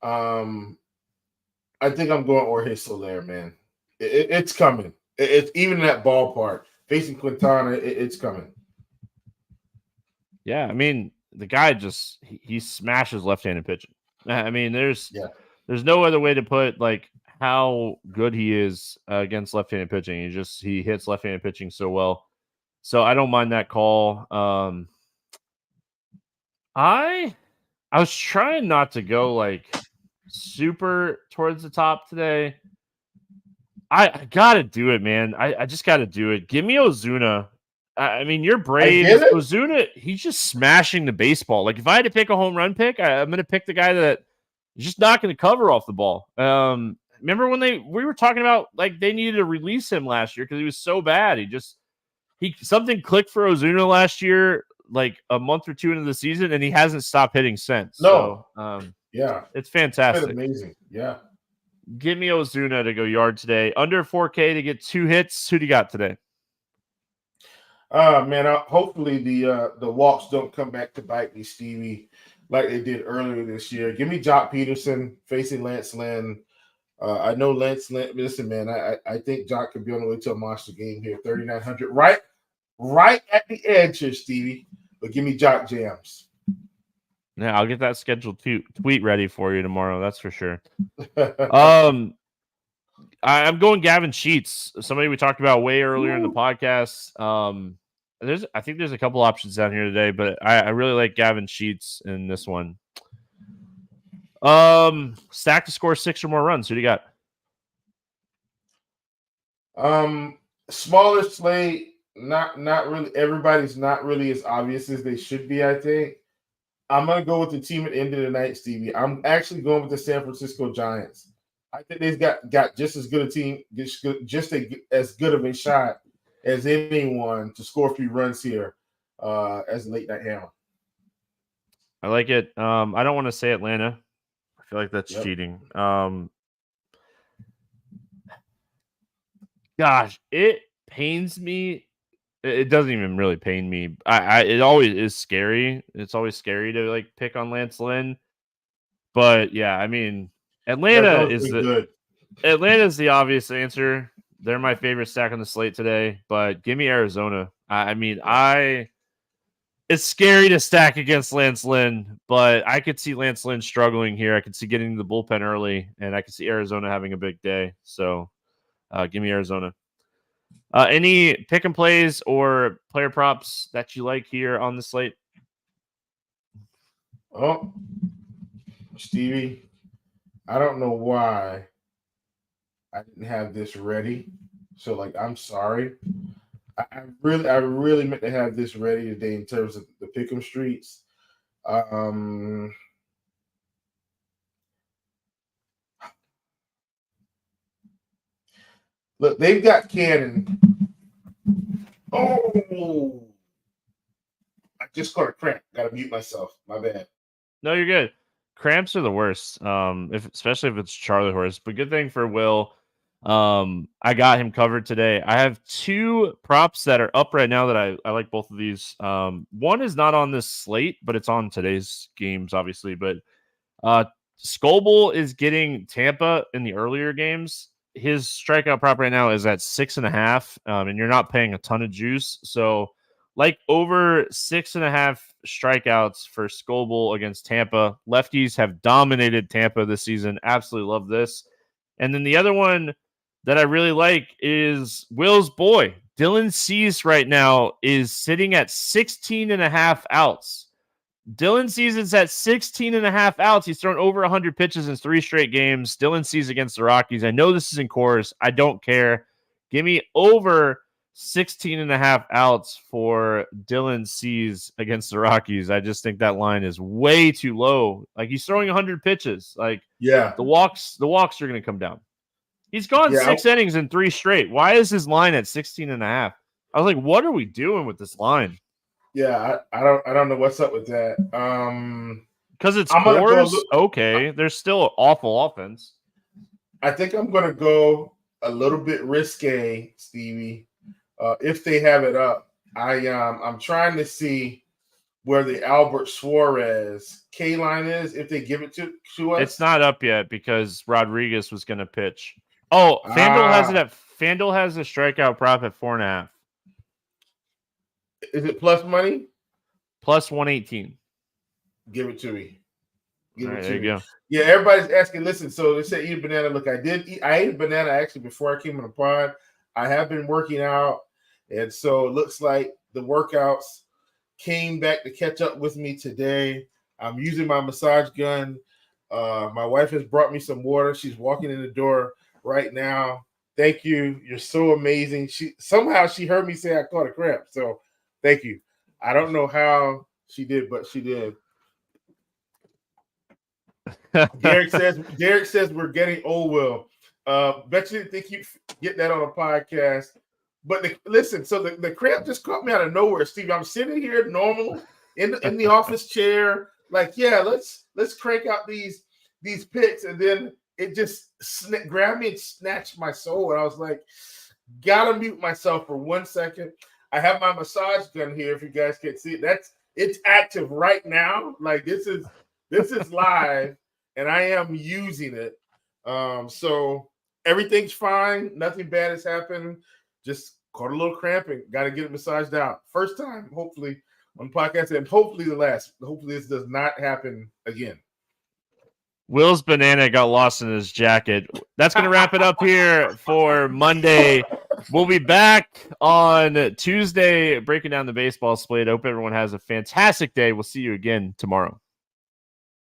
Speaker 2: I think I'm going Jorge Soler, man. It's coming. It's even in that ballpark. Facing Quintana, it's coming.
Speaker 1: Yeah, I mean, the guy he smashes left-handed pitching. I mean, there's no other way to put like how good he is against left-handed pitching. He hits left-handed pitching so well. So I don't mind that call. I was trying not to go like super towards the top today. I gotta do it, man. I just gotta do it. Give me Ozuna. I mean, you're Braves. Ozuna, he's just smashing the baseball. Like if I had to pick a home run pick, I'm gonna pick the guy that is just not gonna cover off the ball. Remember when we were talking about like they needed to release him last year because he was so bad. Something clicked for Ozuna last year, like a month or two into the season, and he hasn't stopped hitting since.
Speaker 2: No.
Speaker 1: So,
Speaker 2: yeah,
Speaker 1: it's fantastic.
Speaker 2: It's amazing. Yeah.
Speaker 1: Give me Ozuna to go yard today. Under 4K to get 2 hits. Who do you got today?
Speaker 2: Man, hopefully the walks don't come back to bite me, Stevie, like they did earlier this year. Give me Jock Peterson facing Lance Lynn. I know Lance Lynn. Listen, man, I think Jock could be on the way to a monster game here. 3,900, right at the edge here, Stevie. But give me Jock Jams.
Speaker 1: Yeah, I'll get that scheduled tweet ready for you tomorrow. That's for sure. I'm going Gavin Sheets, somebody we talked about way earlier in the podcast. I think there's a couple options down here today, but I really like Gavin Sheets in this one. Stack to score 6 or more runs. Who do you
Speaker 2: got? Smaller slate, not really. Everybody's not really as obvious as they should be, I think. I'm going to go with the team at the end of the night, Stevie. I'm actually going with the San Francisco Giants. I think they've got just as good a team, as good of a shot as anyone to score a few runs here as a late night hammer.
Speaker 1: I like it. I don't want to say Atlanta. I feel like that's cheating. Gosh, it pains me. It doesn't even really pain me. It always is scary. It's always scary to like pick on Lance Lynn. But yeah, I mean, Atlanta is
Speaker 2: good.
Speaker 1: Atlanta's the obvious answer. They're my favorite stack on the slate today, but give me Arizona. It's scary to stack against Lance Lynn, but I could see Lance Lynn struggling here. I could see getting the bullpen early, and I could see Arizona having a big day. So give me Arizona. Any pick and plays or player props that you like here on the slate?
Speaker 2: Oh, Stevie, I don't know why I didn't have this ready. So, like, I'm sorry. I really meant to have this ready today in terms of the pick'em streets. Look, they've got Cannon. Oh, I just caught a cramp. Got to mute myself. My bad.
Speaker 1: No, you're good. Cramps are the worst, especially if it's Charlie horse. But good thing for Will, I got him covered today. I have two props that are up right now that I like both of these. One is not on this slate, but it's on today's games, obviously. But Scoble is getting Tampa in the earlier games. His strikeout prop right now is at 6.5, and you're not paying a ton of juice. So, like over 6.5 strikeouts for Scoble against Tampa. Lefties have dominated Tampa this season. Absolutely love this. And then the other one that I really like is Will's boy. Dylan Cease right now is sitting at 16.5 outs. Dylan Cease is at 16.5 outs. He's thrown over 100 pitches in 3 straight games. Dylan Cease against the Rockies. I know this is in Coors. I don't care. Give me over 16.5 outs for Dylan Cease against the Rockies. I just think that line is way too low. Like, he's throwing 100 pitches. Like,
Speaker 2: yeah,
Speaker 1: the walks are going to come down. He's gone 6 innings in 3 straight. Why is his line at 16.5? I was like, what are we doing with this line?
Speaker 2: Yeah, I don't know what's up with that.
Speaker 1: Because it's Coors. Okay, there's still awful offense.
Speaker 2: I think I'm going to go a little bit risque, Stevie. If they have it up, I'm trying to see where the Albert Suarez K line is. If they give it to us,
Speaker 1: it's not up yet because Rodriguez was going to pitch. Oh, FanDuel has it at FanDuel has a strikeout prop at 4.5.
Speaker 2: Is it plus money?
Speaker 1: Plus 118.
Speaker 2: Give it to me.
Speaker 1: There you go.
Speaker 2: Yeah, everybody's asking. Listen, so they said eat a banana. Look, I ate a banana actually before I came on the pod. I have been working out, and so it looks like the workouts came back to catch up with me today. I'm using my massage gun. My wife has brought me some water. She's walking in the door right now. Thank you. You're so amazing. She heard me say I caught a cramp. So thank you. I don't know how she did, but she did. Derek says we're getting old, Will. Bet you didn't think you'd get that on a podcast. But listen, so the cramp just caught me out of nowhere, Steve. I'm sitting here normal in the office chair, like, yeah, let's crank out these picks, and then it just grabbed me and snatched my soul, and I was like, gotta mute myself for 1 second. I have my massage gun here. If you guys can't see it, it's active right now. Like, this is live, and I am using it. So everything's fine. Nothing bad has happened. Just caught a little cramp and got to get it massaged out. First time, hopefully, on the podcast, and hopefully the last. Hopefully this does not happen again.
Speaker 1: Will's banana got lost in his jacket. That's going to wrap it up here for Monday. We'll be back on Tuesday breaking down the baseball slate. I hope everyone has a fantastic day. We'll see you again tomorrow.